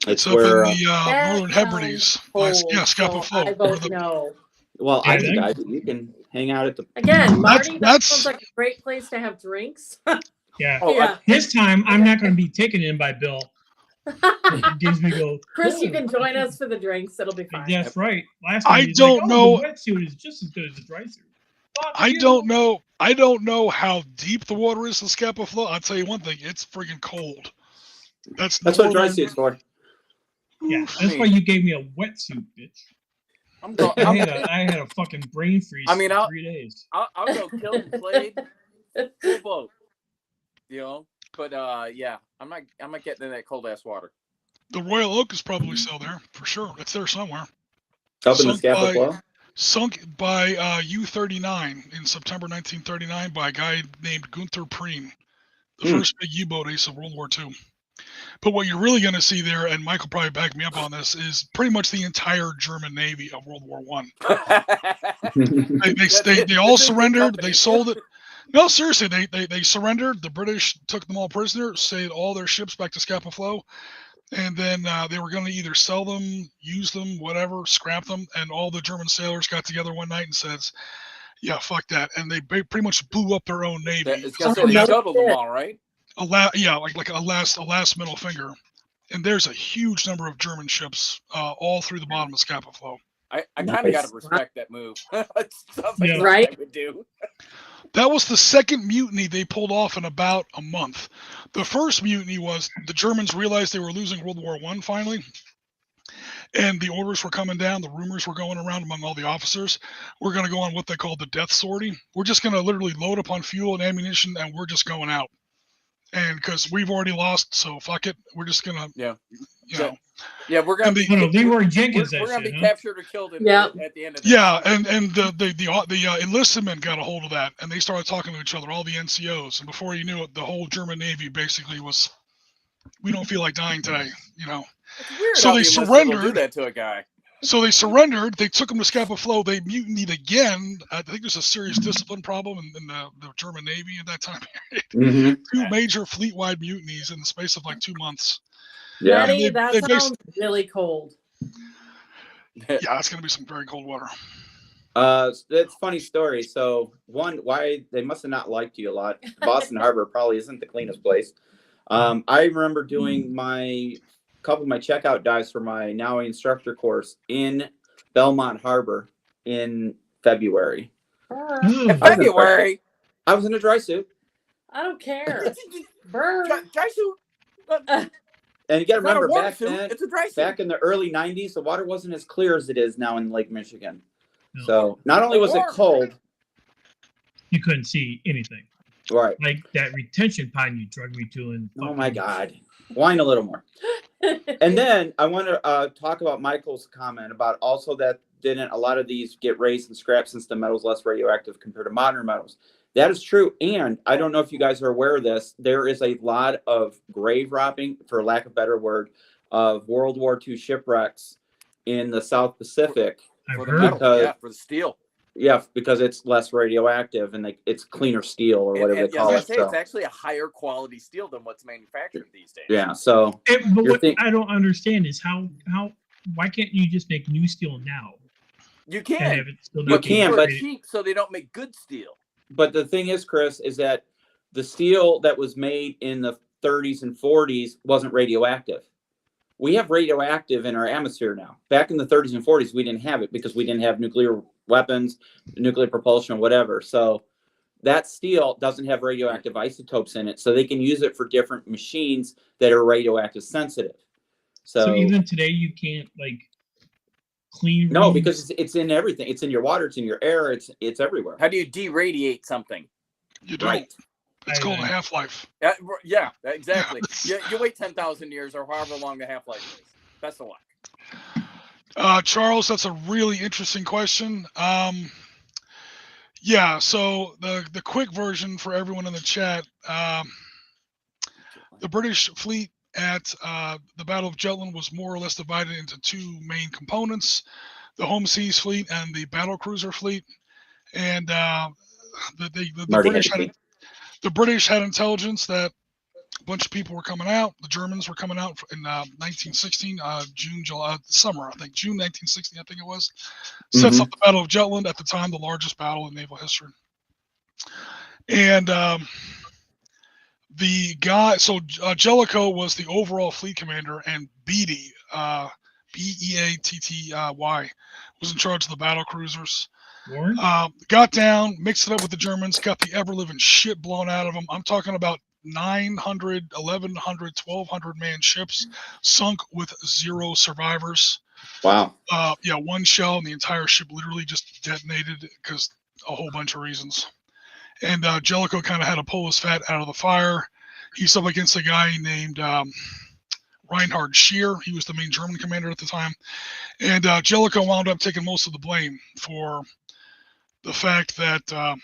It's It's up where, in the That Northern Hebrides. sounds Yeah, cold, Scapa so Flow. I where vote the- no. well, I Yeah, can that- dive. You can hang out at the. Again, Marty, that that's- sounds like a great place to have drinks. Yeah. Oh, Yeah. This time, I'm not going to be taken in by Bill. Gives me go. Chris, you "Oh." can join us for the drinks. It'll be fine. That's right. Last I time he's don't like, know- Oh, the wetsuit is just as good as the dry suit. Fuck I you. don't know. I don't know how deep the water is in Scapa Flow. I'll tell you one thing: it's freaking cold. That's That's what dry northern- suit's for. Yeah, Oof. that's why you gave me a wetsuit, bitch. I'm going. I had a fucking brain freeze. I mean, for I'll- 3 days. I'll go kill and play full boat. You know, but yeah, I'm not getting in that cold ass water. The Royal Oak is probably still there for sure. It's there somewhere. Up in the Sunk Scapa by- Flow. Sunk by U-39 in September 1939 by a guy named Gunther Preen, the Hmm. first big U-boat ace of World War II. But what you're really going to see there, and Michael probably back me up on this, is pretty much the entire German Navy of World War One. They all surrendered. They sold it. No, seriously, they surrendered. The British took them all prisoner, sailed all their ships back to Scapa Flow, and then they were going to either sell them, use them, whatever, scrap them. And all the German sailors got together one night and says, "Yeah, fuck that," and they pretty much blew up their own navy. It's got Oh, they no scuttled them shit. all, right? Like a last middle finger. And there's a huge number of German ships all through the bottom of Scapa Flow. I kind of Nice. got to respect that move. It sounds like Yeah. something Right? I would do. That was the second mutiny they pulled off in about a month. The first mutiny was the Germans realized they were losing World War I finally, and the orders were coming down. The rumors were going around among all the officers. We're going to go on what they call the death sortie. We're just going to literally load up on fuel and ammunition, and we're just going out. And because we've already lost, so fuck it. We're just going to, Yeah. you know. Yeah, we're gonna And be. No, no, Leroy we're, Jenkins. we're that gonna be shit, huh? captured or killed at the end of this. Yeah, and the enlisted men got a hold of that, and they started talking to each other, all the NCOs, and before you knew it, the whole German Navy basically was, we don't feel like dying today, you know. It's weird So how they the enlisted will do surrendered. that to a guy. So they surrendered. They took them to Scapa Flow. They mutinied again. I think there's a serious discipline problem in the German Navy at that time. Hmm. Two major fleet-wide mutinies in the space of like 2 months. Yeah. Betty, They- that they sounds really cold. Yeah, it's going to be some very cold water. It's a funny story. So one, why they must have not liked you a lot. Boston Harbor probably isn't the cleanest place. I remember doing couple of my checkout dives for my now instructor course in Belmont Harbor in February. Ooh. In February. I was in a dry suit, I don't care. Burn. Dry suit. and you got to It's not a remember water back suit. then, It's a dry suit. back in the early '90s, the water wasn't as clear as it is now in Lake Michigan. No. So not only was it cold, You couldn't see anything. right? Like that retention pond you drugged me to. And Oh my God, whine a little more. And then I want to talk about Michael's comment about also that didn't a lot of these get raised and scrapped since the metal's less radioactive compared to modern metals. That is true. And I don't know if you guys are aware of this. There is a lot of grave robbing, for lack of a better word, of World War II shipwrecks in the South Pacific. I've For the heard. metal, Because- yeah, for the steel. Yeah, because it's less radioactive and it's cleaner steel or whatever And they call I it. was gonna say, So, it's actually a higher quality steel than what's manufactured these days. yeah. So But You're what think- I don't understand is how why can't you just make new steel now You and can. have it still You not be can, for but- cheap, so they don't make good steel. but the thing is, Chris, is that the steel that was made in the 30s and 40s wasn't radioactive. We have radioactive in our atmosphere now. Back in the 30s and 40s, we didn't have it because we didn't have nuclear weapons, nuclear propulsion, or whatever. So that steel doesn't have radioactive isotopes in it. So they can use it for different machines that are radioactive sensitive. So So, even today you can't like clean no, rooms? because it's in everything. It's in your water, it's in your air, it's everywhere. How do you deradiate something? You don't. Right. It's called a I- half-life. Yeah, exactly. Yeah. You wait 10,000 years or however long the half life is. Best of luck. Charles, that's a really interesting question. Yeah, so the quick version for everyone in the chat, the British fleet at the Battle of Jutland was more or less divided into two main components: the Home Seas Fleet and the Battle Cruiser Fleet. And the Marty British Hennessy. the British had intelligence that a bunch of people were coming out. The Germans were coming out in 1916, summer, I think, June 1916, I think it was. Sets up the Battle of Jutland, at the time the largest battle in naval history. And Jellicoe was the overall fleet commander, and Beatty, Beatty, was in charge of the battle cruisers. Warren? Got down, mixed it up with the Germans, got the ever-living shit blown out of them. I'm talking about 900, 1,100, 1,200 man ships sunk with 0 survivors. Wow. Yeah, one shell and the entire ship literally just detonated because a whole bunch of reasons. And Jellicoe kind of had to pull his fat out of the fire. He's up against a guy named Reinhard Scheer. He was the main German commander at the time. And Jellicoe wound up taking most of the blame for the fact that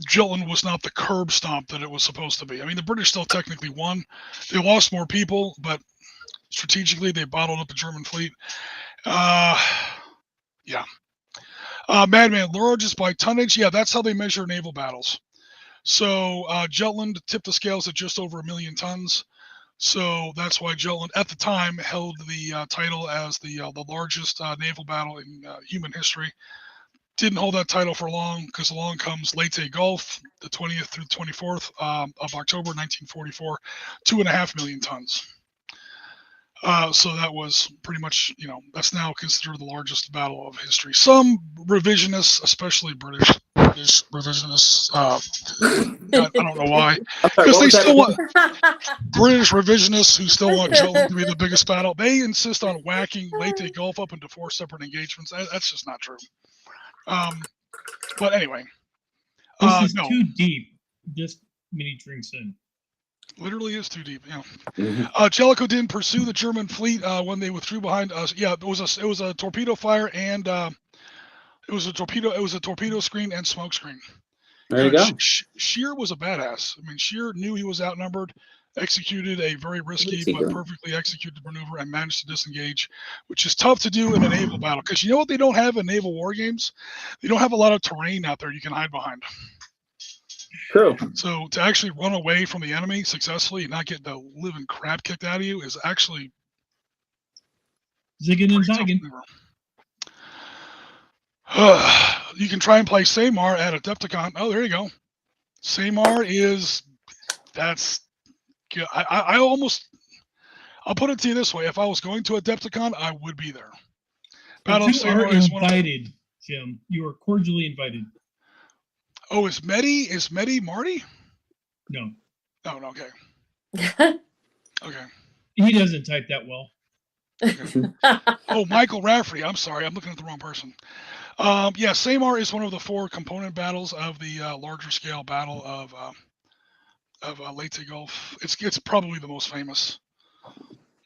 Jutland was not the curb stomp that it was supposed to be. I mean, the British still technically won. They lost more people, but strategically they bottled up the German fleet. Yeah. Madman, largest by tonnage. Yeah, that's how they measure naval battles. So Jutland tipped the scales at just over 1 million tons. So that's why Jutland at the time held the title as the largest naval battle in human history. Didn't hold that title for long, because along comes Leyte Gulf, the 20th through 24th of October 1944, 2.5 million tons. So that was pretty much, that's now considered the largest battle of history. Some revisionists, especially British revisionists, I don't know why, because they still want British revisionists who still want Jutland to be the biggest battle. They insist on whacking Leyte Gulf up into 4 separate engagements. That's just not true. But anyway, This is no. too deep. Just many drinks in. Literally is too deep. Yeah. Jellicoe didn't pursue the German fleet when they withdrew behind us. Yeah, it was a torpedo fire, and it was a torpedo screen and smoke screen. There you go. Scheer was a badass. I mean, Scheer knew he was outnumbered, executed a very risky but perfectly executed maneuver, and managed to disengage, which is tough to do in a naval battle, because you know what they don't have in naval war games? They don't have a lot of terrain out there you can hide behind. True. So to actually run away from the enemy successfully and not get the living crap kicked out of you is actually zigging and zagging. You can try and play Samar at Adepticon. Oh, there you go. Samar is, that's good. I'll put it to you this way: if I was going to Adepticon, I would be there. Battle of You Samar are is invited, Jim. You are cordially invited. Oh, is Mehdi Marty? No, Oh, no, okay. Okay. he doesn't type that well. Oh, Michael Rafferty. I'm sorry, I'm looking at the wrong person. Yeah, Samar is one of the 4 component battles of the larger scale battle of Leyte Gulf. It's probably the most famous.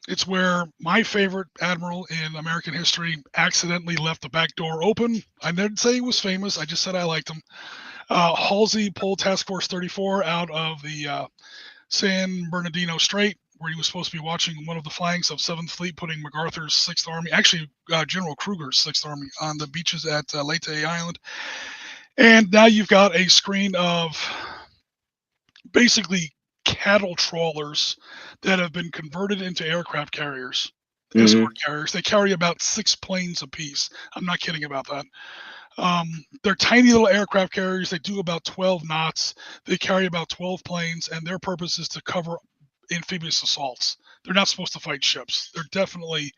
It's where my favorite admiral in American history accidentally left the back door open. I didn't say he was famous. I just said I liked him. Halsey pulled Task Force 34 out of the San Bernardino Strait, where he was supposed to be watching one of the flanks of 7th Fleet, putting MacArthur's 6th Army, actually General Kruger's 6th Army, on the beaches at Leyte Island. And now you've got a screen of basically cattle trawlers that have been converted into aircraft carriers, escort carriers. They carry about 6 planes apiece. I'm not kidding about that. They're tiny little aircraft carriers. They do about 12 knots. They carry about 12 planes, and their purpose is to cover amphibious assaults. They're not supposed to fight ships. They're definitely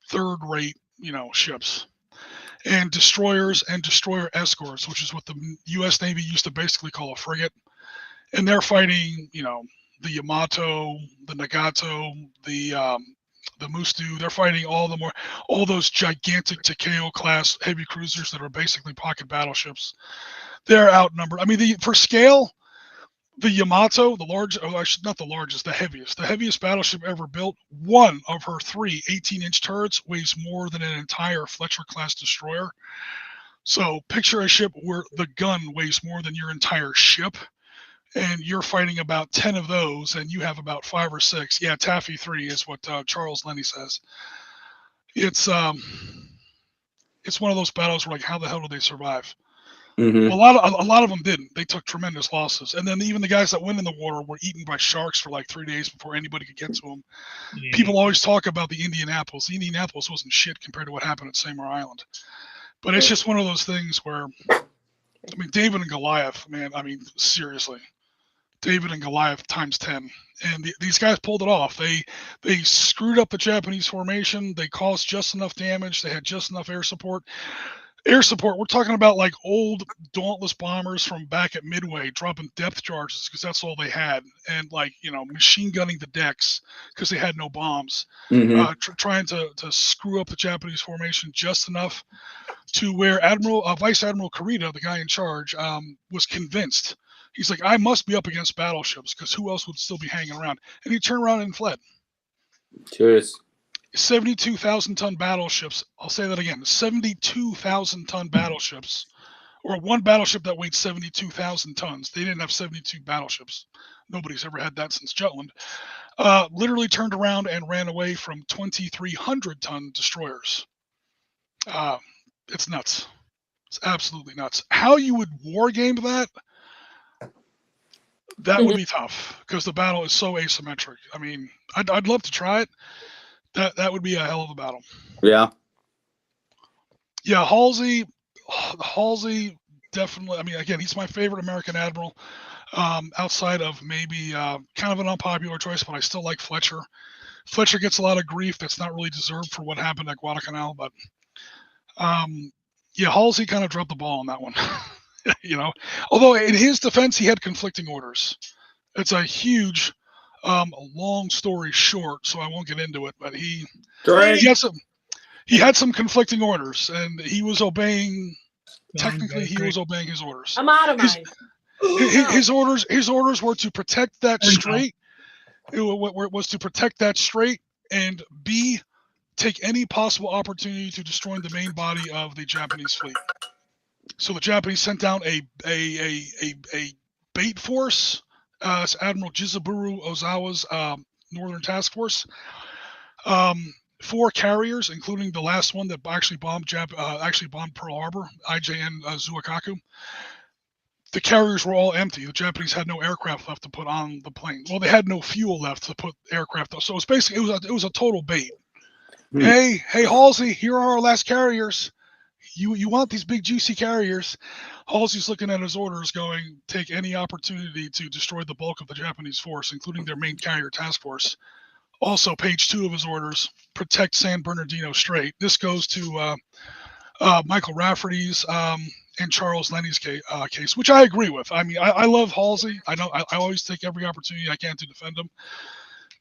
third-rate, ships. And destroyers and destroyer escorts, which is what the U.S. Navy used to basically call a frigate. And they're fighting, the Yamato, the Nagato, the Mustu. They're fighting all those gigantic Takeo class heavy cruisers that are basically pocket battleships. They're outnumbered. I mean, for scale, The Yamato, not the largest, the heaviest battleship ever built, one of her 3 18-inch turrets weighs more than an entire Fletcher-class destroyer. So picture a ship where the gun weighs more than your entire ship, and you're fighting about 10 of those, and you have about 5 or 6. Yeah, Taffy 3 is what Charles Lenny says. It's one of those battles where, like, how the hell do they survive? Mhm. A lot of them didn't. They took tremendous losses, and then even the guys that went in the water were eaten by sharks for like 3 days before anybody could get to them. Yeah. People always talk about the Indianapolis. The Indianapolis wasn't shit compared to what happened at Seymour Island, but it's just one of those things where, I mean, David and Goliath, man. I mean, seriously, David and Goliath times 10. And these guys pulled it off. They screwed up the Japanese formation. They caused just enough damage. They had just enough air support. We're talking about like old Dauntless bombers from back at Midway dropping depth charges because that's all they had. And, like, machine gunning the decks because they had no bombs. Mhm. Trying to screw up the Japanese formation just enough to where Vice Admiral Kurita, the guy in charge, was convinced. He's like, I must be up against battleships because who else would still be hanging around? And he turned around and fled. Cheers. 72,000-ton battleships. I'll say that again. 72,000-ton battleships, or one battleship that weighed 72,000 tons. They didn't have 72 battleships. Nobody's ever had that since Jutland. Literally turned around and ran away from 2,300-ton destroyers. It's nuts. It's absolutely nuts. How you would war game that would be tough because the battle is so asymmetric. I mean, I'd love to try it. That would be a hell of a battle. Yeah. Yeah, Halsey definitely. I mean, again, he's my favorite American admiral. Outside of maybe kind of an unpopular choice, but I still like Fletcher. Fletcher gets a lot of grief that's not really deserved for what happened at Guadalcanal, but yeah, Halsey kind of dropped the ball on that one. Although in his defense, he had conflicting orders. It's a huge. Long story short, so I won't get into it, but he had some conflicting orders, and he was obeying. Technically, he was obeying his orders. I'm out of mine. His orders were to protect that strait. It was to protect that strait, and B, take any possible opportunity to destroy the main body of the Japanese fleet. So the Japanese sent down a bait force. Admiral Jizaburo Ozawa's Northern Task Force. 4 carriers, including the last one that actually bombed Pearl Harbor, IJN Zuikaku. The carriers were all empty. The Japanese had no aircraft left to put on the plane. Well, they had no fuel left to put aircraft on. So it was a total bait. Hey, Halsey, here are our last carriers. You want these big juicy carriers. Halsey's looking at his orders going, take any opportunity to destroy the bulk of the Japanese force, including their main carrier task force. Also, page 2 of his orders, protect San Bernardino Strait. This goes to Michael Rafferty's and Charles Lenny's case, which I agree with. I mean, I love Halsey. I always take every opportunity I can to defend him.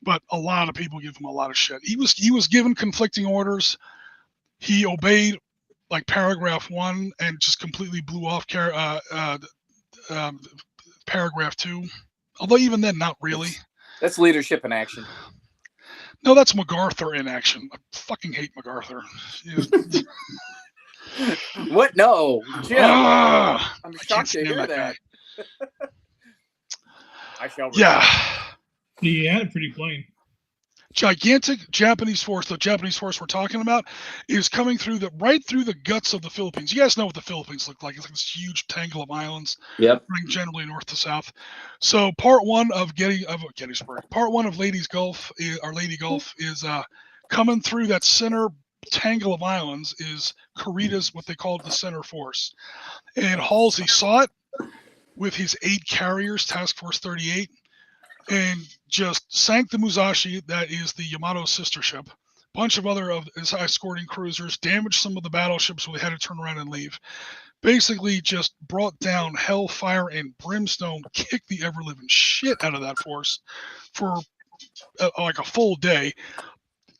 But a lot of people give him a lot of shit. He was given conflicting orders. He obeyed like paragraph 1 and just completely blew off paragraph 2. Although even then, not really. That's leadership in action. No, that's MacArthur in action. I fucking hate MacArthur. What? No, Jim. I'm shocked to hear that. I shall. Yeah. He had it pretty plain. Gigantic Japanese force. The Japanese force we're talking about is coming right through the guts of the Philippines. You guys know what the Philippines look like. It's like this huge tangle of islands. Yep. Running generally north to south. So part 1 of Gettysburg. Part 1 of Lady Gulf is coming through that center tangle of islands is Kurita's, what they call the center force. And Halsey saw it with his 8 carriers, Task Force 38. And just sank the Musashi, that is the Yamato sister ship. Bunch of other of his escorting cruisers, damaged some of the battleships where they had to turn around and leave. Basically just brought down hellfire and brimstone, kicked the ever-living shit out of that force for like a full day.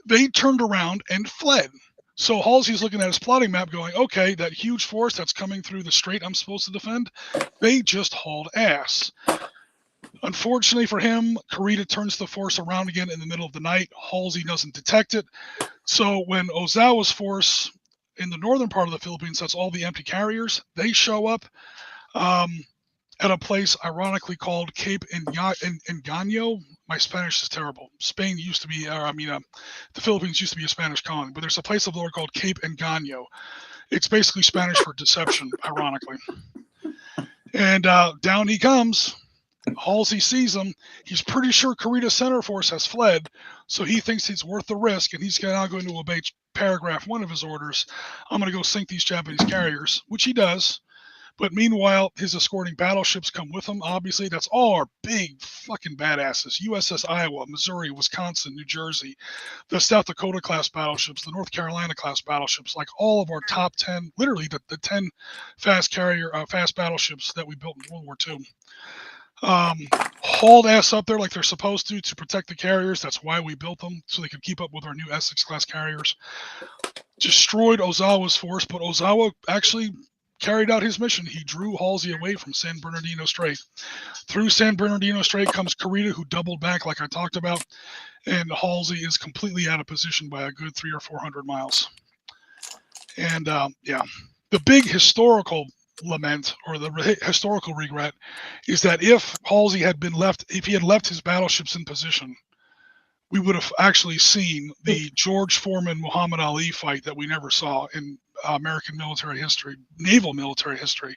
They turned around and fled. So Halsey's looking at his plotting map going, okay, that huge force that's coming through the strait I'm supposed to defend, they just hauled ass. Unfortunately for him, Kurita turns the force around again in the middle of the night. Halsey doesn't detect it. So when Ozawa's force in the northern part of the Philippines, that's all the empty carriers, they show up at a place ironically called Cape Engano. My Spanish is terrible. Spain used to be, the Philippines used to be a Spanish colony, but there's a place up there called Cape Engano. It's basically Spanish for deception, ironically. And down he comes. Halsey sees him. He's pretty sure Kurita's center force has fled, so he thinks it's worth the risk, and he's now going to obey paragraph 1 of his orders. I'm going to go sink these Japanese carriers, which he does. But meanwhile, his escorting battleships come with him. Obviously, that's all our big fucking badasses. USS Iowa, Missouri, Wisconsin, New Jersey, the South Dakota class battleships, the North Carolina class battleships, like all of our top 10, literally the 10 fast battleships that we built in World War II. Hauled ass up there like they're supposed to protect the carriers. That's why we built them, so they could keep up with our new Essex class carriers. Destroyed Ozawa's force, but Ozawa actually carried out his mission. He drew Halsey away from San Bernardino Strait. Through San Bernardino Strait comes Kurita, who doubled back like I talked about, and Halsey is completely out of position by a good 300 or 400 miles. And the big historical lament, or the historical regret, is that if Halsey had been left, if he had left his battleships in position, we would have actually seen the George Foreman Muhammad Ali fight that we never saw in American military history, naval military history.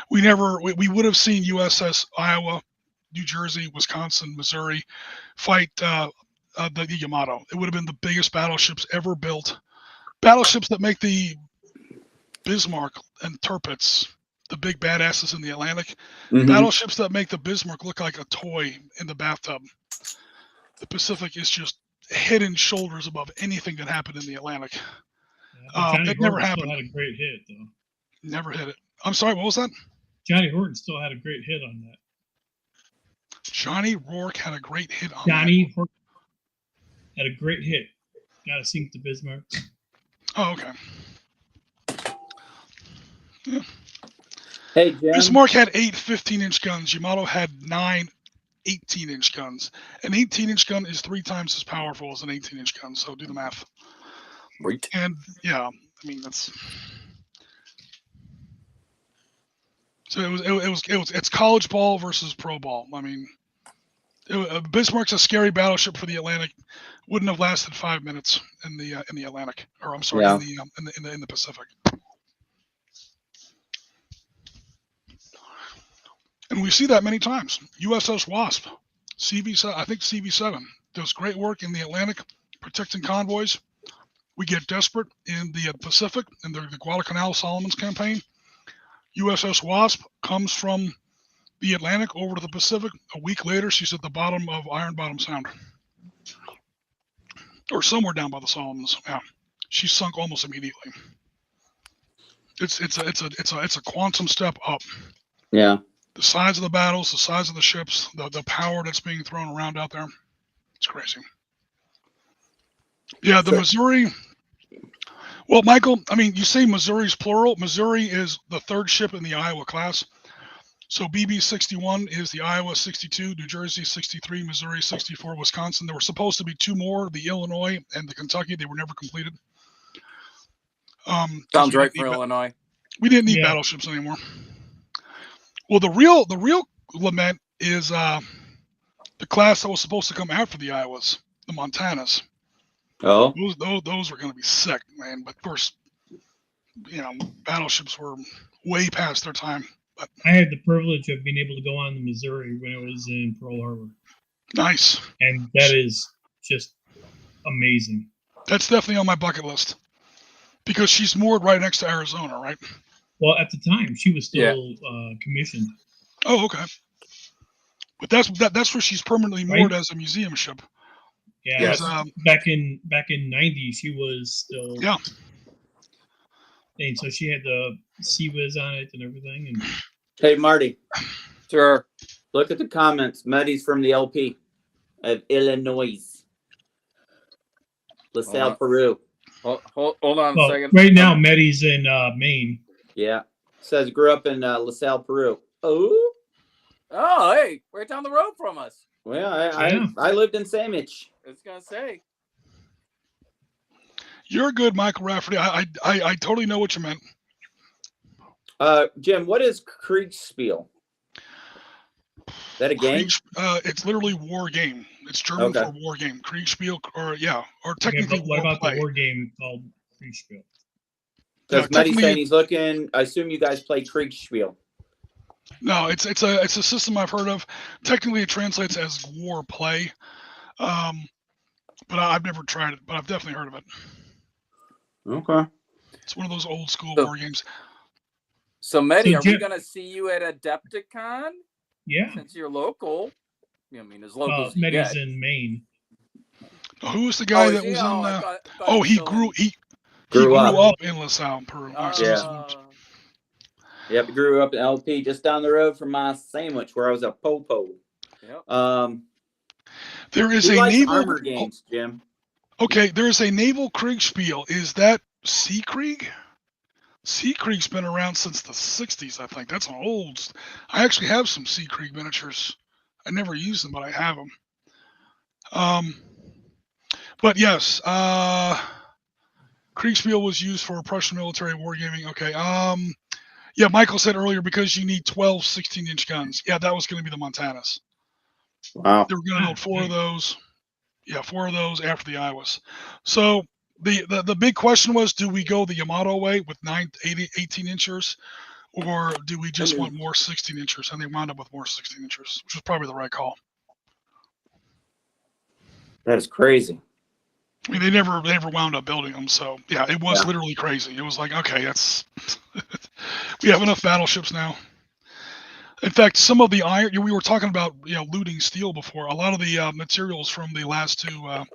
We would have seen USS Iowa, New Jersey, Wisconsin, Missouri fight the Yamato. It would have been the biggest battleships ever built. Battleships that make the Bismarck and Tirpitz, the big badasses in the Atlantic. Mhm. Battleships that make the Bismarck look like a toy in the bathtub. The Pacific is just head and shoulders above anything that happened in the Atlantic. Johnny It never Horton happened. still had a great hit, though. Never hit it. I'm sorry, what was that? Johnny Horton still had a great hit on that. Johnny Rourke had a great hit on Johnny Horton had a great hit. Got to sink the Bismarck. that. Oh, okay. Yeah. Hey, Jim. Bismarck had 8 15-inch guns. Yamato had 9 18-inch guns. An 18-inch gun is 3 times as powerful as an 18-inch gun, so do the math. Right. And yeah, I mean that's. So it's college ball versus pro ball. I mean, Bismarck's a scary battleship for the Atlantic. Wouldn't have lasted 5 minutes in the Atlantic, or I'm sorry, Yeah. in the Pacific. And we see that many times. USS Wasp, CV7, I think CV7 does great work in the Atlantic, protecting convoys. We get desperate in the Pacific in the Guadalcanal Solomons campaign. USS Wasp comes from the Atlantic over to the Pacific. A week later, she's at the bottom of Iron Bottom Sound, or somewhere down by the Solomons. Yeah, she's sunk almost immediately. It's a quantum step up. Yeah. The size of the battles, the size of the ships, the power that's being thrown around out there. It's crazy. Yeah, the Missouri. Well, Michael, I mean, you say Missouri's plural. Missouri is the 3rd ship in the Iowa class. So BB 61 is the Iowa 62, New Jersey 63, Missouri 64, Wisconsin. There were supposed to be 2 more, the Illinois and the Kentucky. They were never completed. Sounds right for Illinois. We didn't need battleships anymore. Well, the real lament is the class that was supposed to come after the Iowas, the Montanas. Oh. Those were going to be sick, man. But of course, battleships were way past their time. But I had the privilege of being able to go on the Missouri when it was in Pearl Harbor. Nice. And that is just amazing. That's definitely on my bucket list because she's moored right next to Arizona, right? Well, at the time, she was still commissioned. Oh, okay. But that's where she's permanently moored as a museum ship. Yeah, Yes. back in '90, she was still. Yeah. And so she had the CWIS on it and everything. And Hey, Marty, Sure. look at the comments. Meddy's from the LP of Illinois. LaSalle, Peru. Hold on a well, second. right now, Meddy's in Maine. Yeah. Says grew up in LaSalle, Peru. Oh. Oh, hey, right down the road from us. Well, Yeah. I lived in Sandwich. I was gonna say. You're good, Michael Rafferty. I totally know what you meant. Jim, what is Kriegspiel? Is that a game? It's literally war game. It's German Okay. for war game. Kriegspiel, or Okay, technically but what war about play. the war game called Kriegspiel? Because Yeah, Meddy's saying technically- he's looking. I assume you guys play Kriegspiel. No, it's a system I've heard of. Technically, it translates as war play, but I've never tried it. But I've definitely heard of it. Okay. It's one of those old school So- war games. So, Medi, So, are we Jim- gonna see you at Adepticon Yeah. since you're local? I mean, as local as you Meddy's get. in Maine. Who was the guy is that he? was Oh, in? I thought Oh, was he still grew in- Grew up. up in LaSalle, Peru. Oh, Excellent. Yep, grew up in LP, just down the road from my Sandwich, where I was a popo. Yep. There is He a likes naval. armor games, Jim. Okay, there is a naval Kriegspiel. Is that Sea Krieg? Sea Krieg's been around since the 60s, I think. That's an old. I actually have some Sea Krieg miniatures. I never use them, but I have them. But yes, Kriegspiel was used for Prussian military wargaming. Okay. Yeah, Michael said earlier because you need 12 16-inch guns. Yeah, that was going to be the Montanas. Wow. They were going to build 4 of those. Yeah, 4 of those after the Iowas. So the big question was, do we go the Yamato way with 18 inchers, or do we just want more 16 inchers? And they wound up with more 16 inchers, which was probably the right call. That is crazy. I mean, they never wound up building them. So yeah, it was Yeah. literally crazy. It was like, okay, that's we have enough battleships now. In fact, some of the iron we were talking about, looting steel before. A lot of the materials from the last 2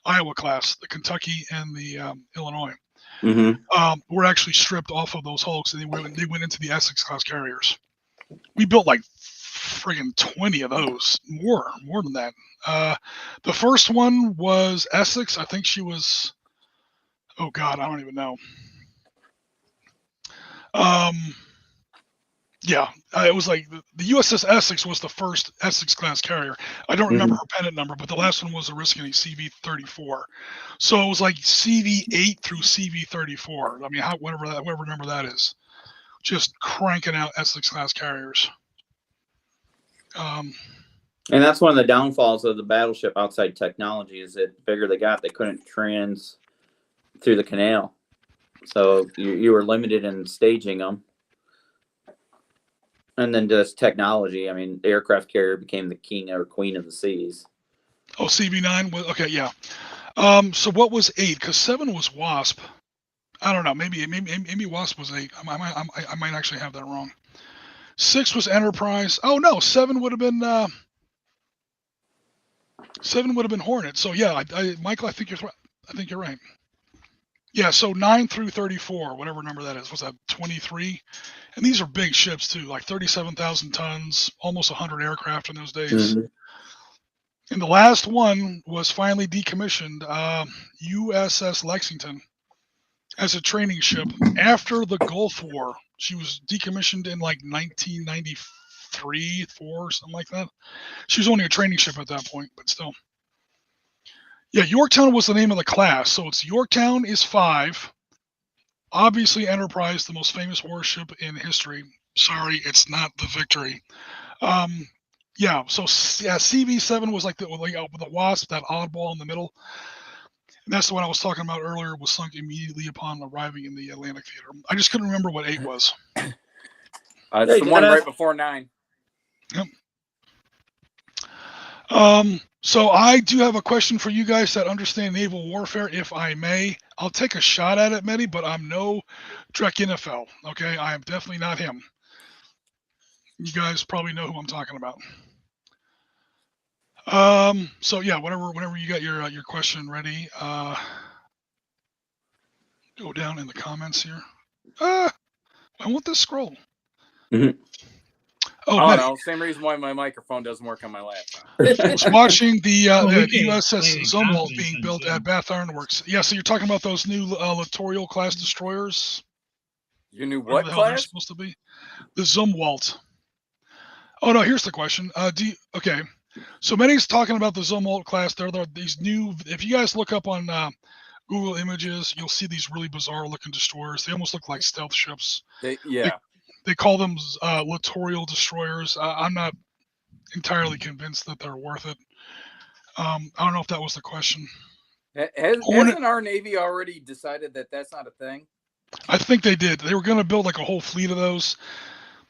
Iowa class, the Kentucky and the Illinois, were actually stripped off of those hulks, and they went into the Essex class carriers. We built like friggin' 20 of those, more than that. The first one was Essex. I think she was, oh God, I don't even know. Yeah, it was like the USS Essex was the first Essex class carrier. I don't remember her pennant number, but the last one was originally CV-34. So it was like CV-8 through CV-34. I mean, whatever number that is, just cranking out Essex class carriers. And that's one of the downfalls of the battleship outside technology is that the bigger they got, they couldn't trans through the canal. So you were limited in staging them. And then just technology. I mean, the aircraft carrier became the king or queen of the seas. Oh, CV-9 was okay. Yeah. So what was 8? Because 7 was Wasp. I don't know. Maybe Wasp was 8. I might actually have that wrong. 6 was Enterprise. Oh no, 7 would have been 7 would have been Hornet. So yeah, Michael, I think you're right. Yeah, so 9 through 34, whatever number that is, was that 23? And these are big ships too, like 37,000 tons, almost 100 aircraft in those days. And the last one was finally decommissioned, USS Lexington, as a training ship after the Gulf War. She was decommissioned in like 1993, 4, something like that. She was only a training ship at that point, but still. Yeah, Yorktown was the name of the class. So it's Yorktown is 5. Obviously, Enterprise, the most famous warship in history. Sorry, it's not the Victory. Yeah, so CV-7 was like the Wasp, that oddball in the middle. And that's the one I was talking about earlier, was sunk immediately upon arriving in the Atlantic Theater. I just couldn't remember what 8 was. It's Hey, the one Dennis. right before 9. Yep. So I do have a question for you guys that understand naval warfare, if I may. I'll take a shot at it, Mehdi, but I'm no Drekinfeld, okay? I am definitely not him. You guys probably know who I'm talking about. So yeah, whenever you got your question ready, go down in the comments here. I want this scroll. Oh, Oh Mehdi. no, same reason why my microphone doesn't work on my laptop. I was watching the we can USS explain Zumwalt concepts being in built Zoom. at Bath Iron Works. Yeah, so you're talking about those new Littoral class destroyers? You knew Whatever what the hell they're class? supposed to be? The Zumwalt. Oh no, here's the question. Okay. So many's talking about the Zumwalt class. There are these new. If you guys look up on Google Images, you'll see these really bizarre looking destroyers. They almost look like stealth ships. Yeah. They call them littoral destroyers. I'm not entirely convinced that they're worth it. I don't know if that was the question. Hasn't our Navy already decided that that's not a thing? I think they did. They were going to build like a whole fleet of those,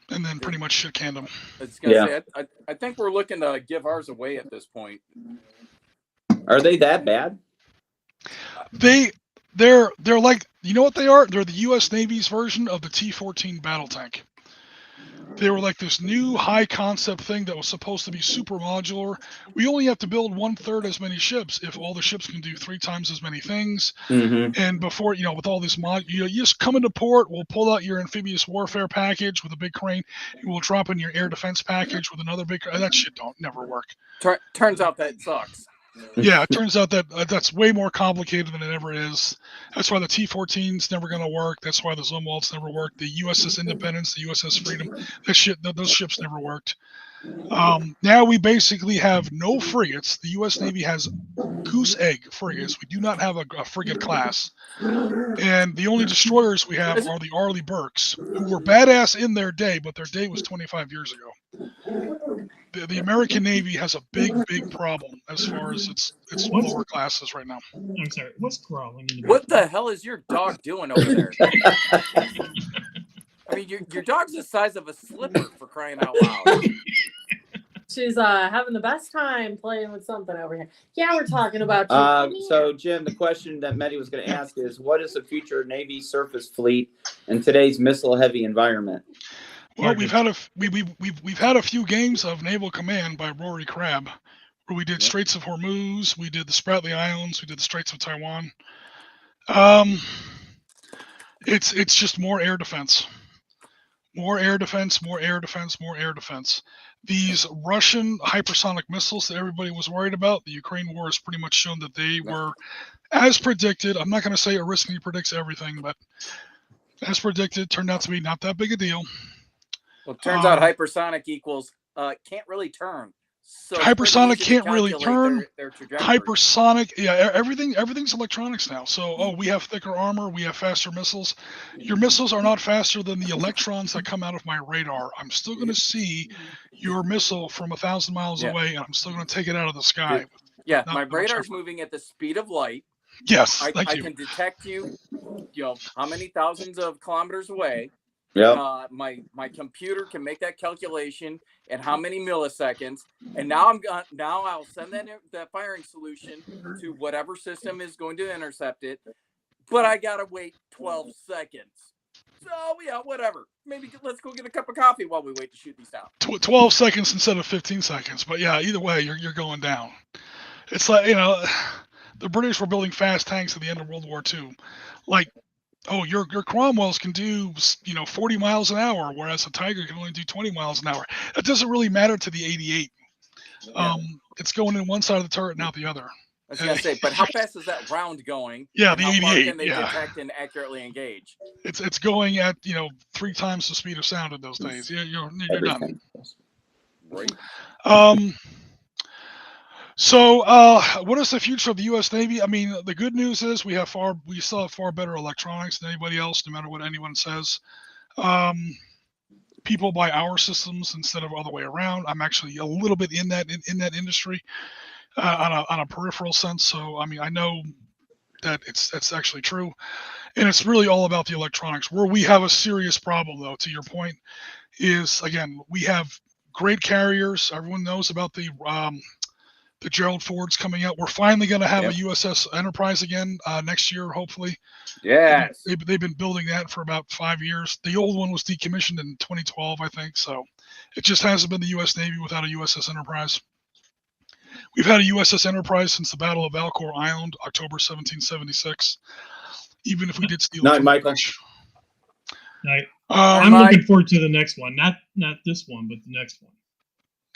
and then pretty much shit canned them. I was gonna say, I think we're looking to give ours away at this point. Are they that bad? They're like, you know what they are? They're the U.S. Navy's version of the T-14 battle tank. They were like this new high concept thing that was supposed to be super modular. We only have to build 1/3 as many ships if all the ships can do 3 times as many things. Mm-hmm. And before, with all this you just come into port, we'll pull out your amphibious warfare package with a big crane, and we'll drop in your air defense package with another big crane. That shit don't never work. Turns out that sucks. Yeah, it turns out that that's way more complicated than it ever is. That's why the T-14's never going to work. That's why the Zumwalt's never worked. The USS Independence, the USS Freedom, those ships never worked. Now we basically have no frigates. The U.S. Navy has goose egg frigates. We do not have a frigate class. And the only destroyers we have are the Arleigh Burkes, who were badass in their day, but their day was 25 years ago. The American Navy has a big problem as far as its lower classes right now. I'm sorry. What's crawling in the What the hell is your dog doing over there? I mean, your dog's the size of a slipper, for crying out loud. She's having the best time playing with something over here. Yeah, we're talking about you. So, Jim, the question that Mehdi was going to ask is, what is the future Navy surface fleet in today's missile-heavy environment? Well, we've had a few games of Naval Command by Rory Crabb, where we did Straits of Hormuz, we did the Spratly Islands, we did the Straits of Taiwan. It's just more air defense. More air defense, more air defense, more air defense. These Russian hypersonic missiles that everybody was worried about, the Ukraine war has pretty much shown that they were, as predicted, I'm not going to say Oriskany predicts everything, but as predicted, turned out to be not that big a deal. Well, it turns out hypersonic equals can't really turn. So hypersonic can't really turn. Their trajectory. Hypersonic, yeah, everything's electronics now. So, we have thicker armor, we have faster missiles. Your missiles are not faster than the electrons that come out of my radar. I'm still going to see your missile from 1,000 miles away, and I'm still going to take it out of the sky. Yeah, my radar's moving at the speed of light. Yes, I thank you. can detect you, how many thousands of kilometers away. Yeah. My computer can make that calculation in how many milliseconds, and now I'll send that firing solution to whatever system is going to intercept it, but I gotta wait 12 seconds. So yeah, whatever. Maybe let's go get a cup of coffee while we wait to shoot these down. 12 seconds instead of 15 seconds, but yeah, either way, you're going down. It's like the British were building fast tanks at the end of World War II, like. Oh, your Cromwells can do 40 miles an hour, whereas a Tiger can only do 20 miles an hour. That doesn't really matter to the 88. It's going in one side of the turret, not the other. I was gonna say, but how fast is that round going? Yeah, the how 88. far can they detect and accurately engage? It's going at 3 times the speed of sound in those days. Yeah, you're done. Right. So, what is the future of the U.S. Navy? I mean, the good news is we still have far better electronics than anybody else, no matter what anyone says. People buy our systems instead of other way around. I'm actually a little bit in that industry on a peripheral sense. So, I mean, I know that it's actually true, and it's really all about the electronics. Where we have a serious problem, though, to your point, is again we have great carriers. Everyone knows about the Gerald Ford's coming out. We're finally going to have a USS Enterprise again next year, hopefully. Yes. They've been building that for about 5 years. The old one was decommissioned in 2012, I think. So it just hasn't been the U.S. Navy without a USS Enterprise. We've had a USS Enterprise since the Battle of Valcour Island, October 1776. Even if we did steal Night, it. Michael. Night. I'm looking forward to the next one. Not this one, but the next one.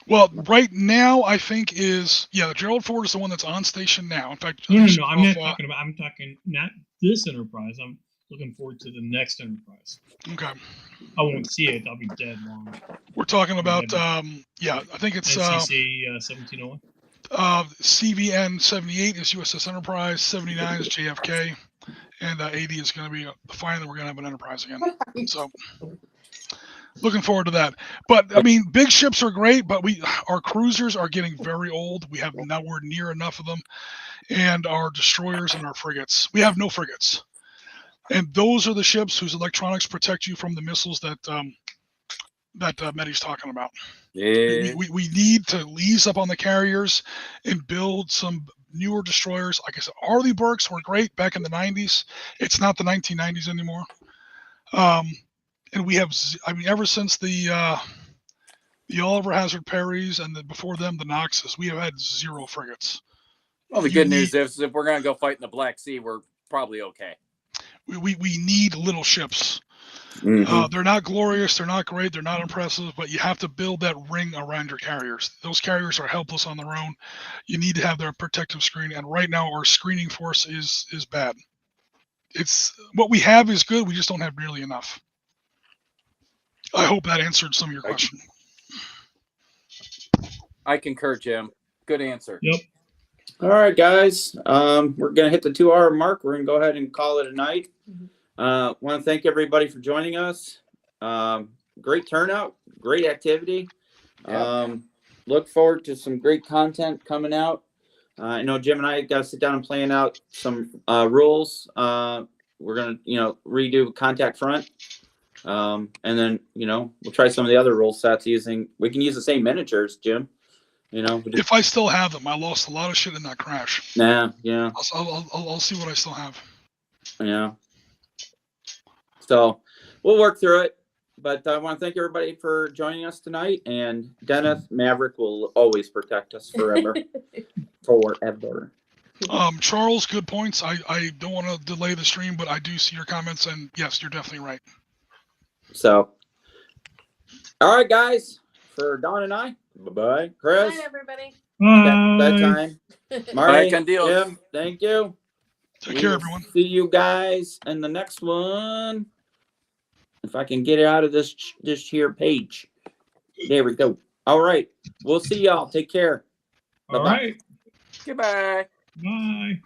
Well, right now, I think the Gerald Ford is the one that's on station now. In fact, No, I'm not talking about. I'm talking not this Enterprise. I'm looking forward to the next Enterprise. Okay. I won't see it. I'll be dead long. We're talking about, yeah, I think it's NCC 1701. CVN 78 is USS Enterprise, 79 is JFK, and 80 is going to be finally we're going to have an Enterprise again. So looking forward to that. But I mean, big ships are great, but our cruisers are getting very old. We have nowhere near enough of them, and our destroyers and our frigates. We have no frigates, and those are the ships whose electronics protect you from the missiles that Mehdi's talking about. Yeah. We need to ease up on the carriers and build some newer destroyers. Like I said, Arleigh Burkes were great back in the 90s. It's not the 1990s anymore. And we have, I mean, ever since the Oliver Hazard Perrys and before them, the Knoxes, we have had 0 frigates. Well, the good news is if we're going to go fight in the Black Sea, we're probably okay. We need little ships. Mhm. They're not glorious, they're not great, they're not impressive, but you have to build that ring around your carriers. Those carriers are helpless on their own. You need to have their protective screen, and right now our screening force is bad. It's what we have is good, we just don't have nearly enough. I hope that answered some of your question. I concur, Jim. Good answer. Yep. All right, guys. We're gonna hit the 2-hour mark. We're gonna go ahead and call it a night. Want to thank everybody for joining us. Great turnout, great activity. Look forward to some great content coming out. I know Jim and I got to sit down and plan out some rules. We're gonna, redo contact front, and then we'll try some of the other rule sets using. We can use the same miniatures, Jim. If I still have them, I lost a lot of shit in that crash. Yeah. I'll see what I still have. Yeah. So we'll work through it. But I want to thank everybody for joining us tonight. And Dennis Maverick will always protect us forever. Forever. Charles, good points. I don't want to delay the stream, but I do see your comments, and yes, you're definitely right. So, all right, guys. For Don and I, bye-bye. Chris, Bye, everybody. bedtime. Marty, Bye, Candiles. Jim, thank you. Take We care, will everyone. See you guys in the next one. If I can get it out of this here page. There we go. All right. We'll see y'all. Take care. All Bye-bye. right. Goodbye. Bye.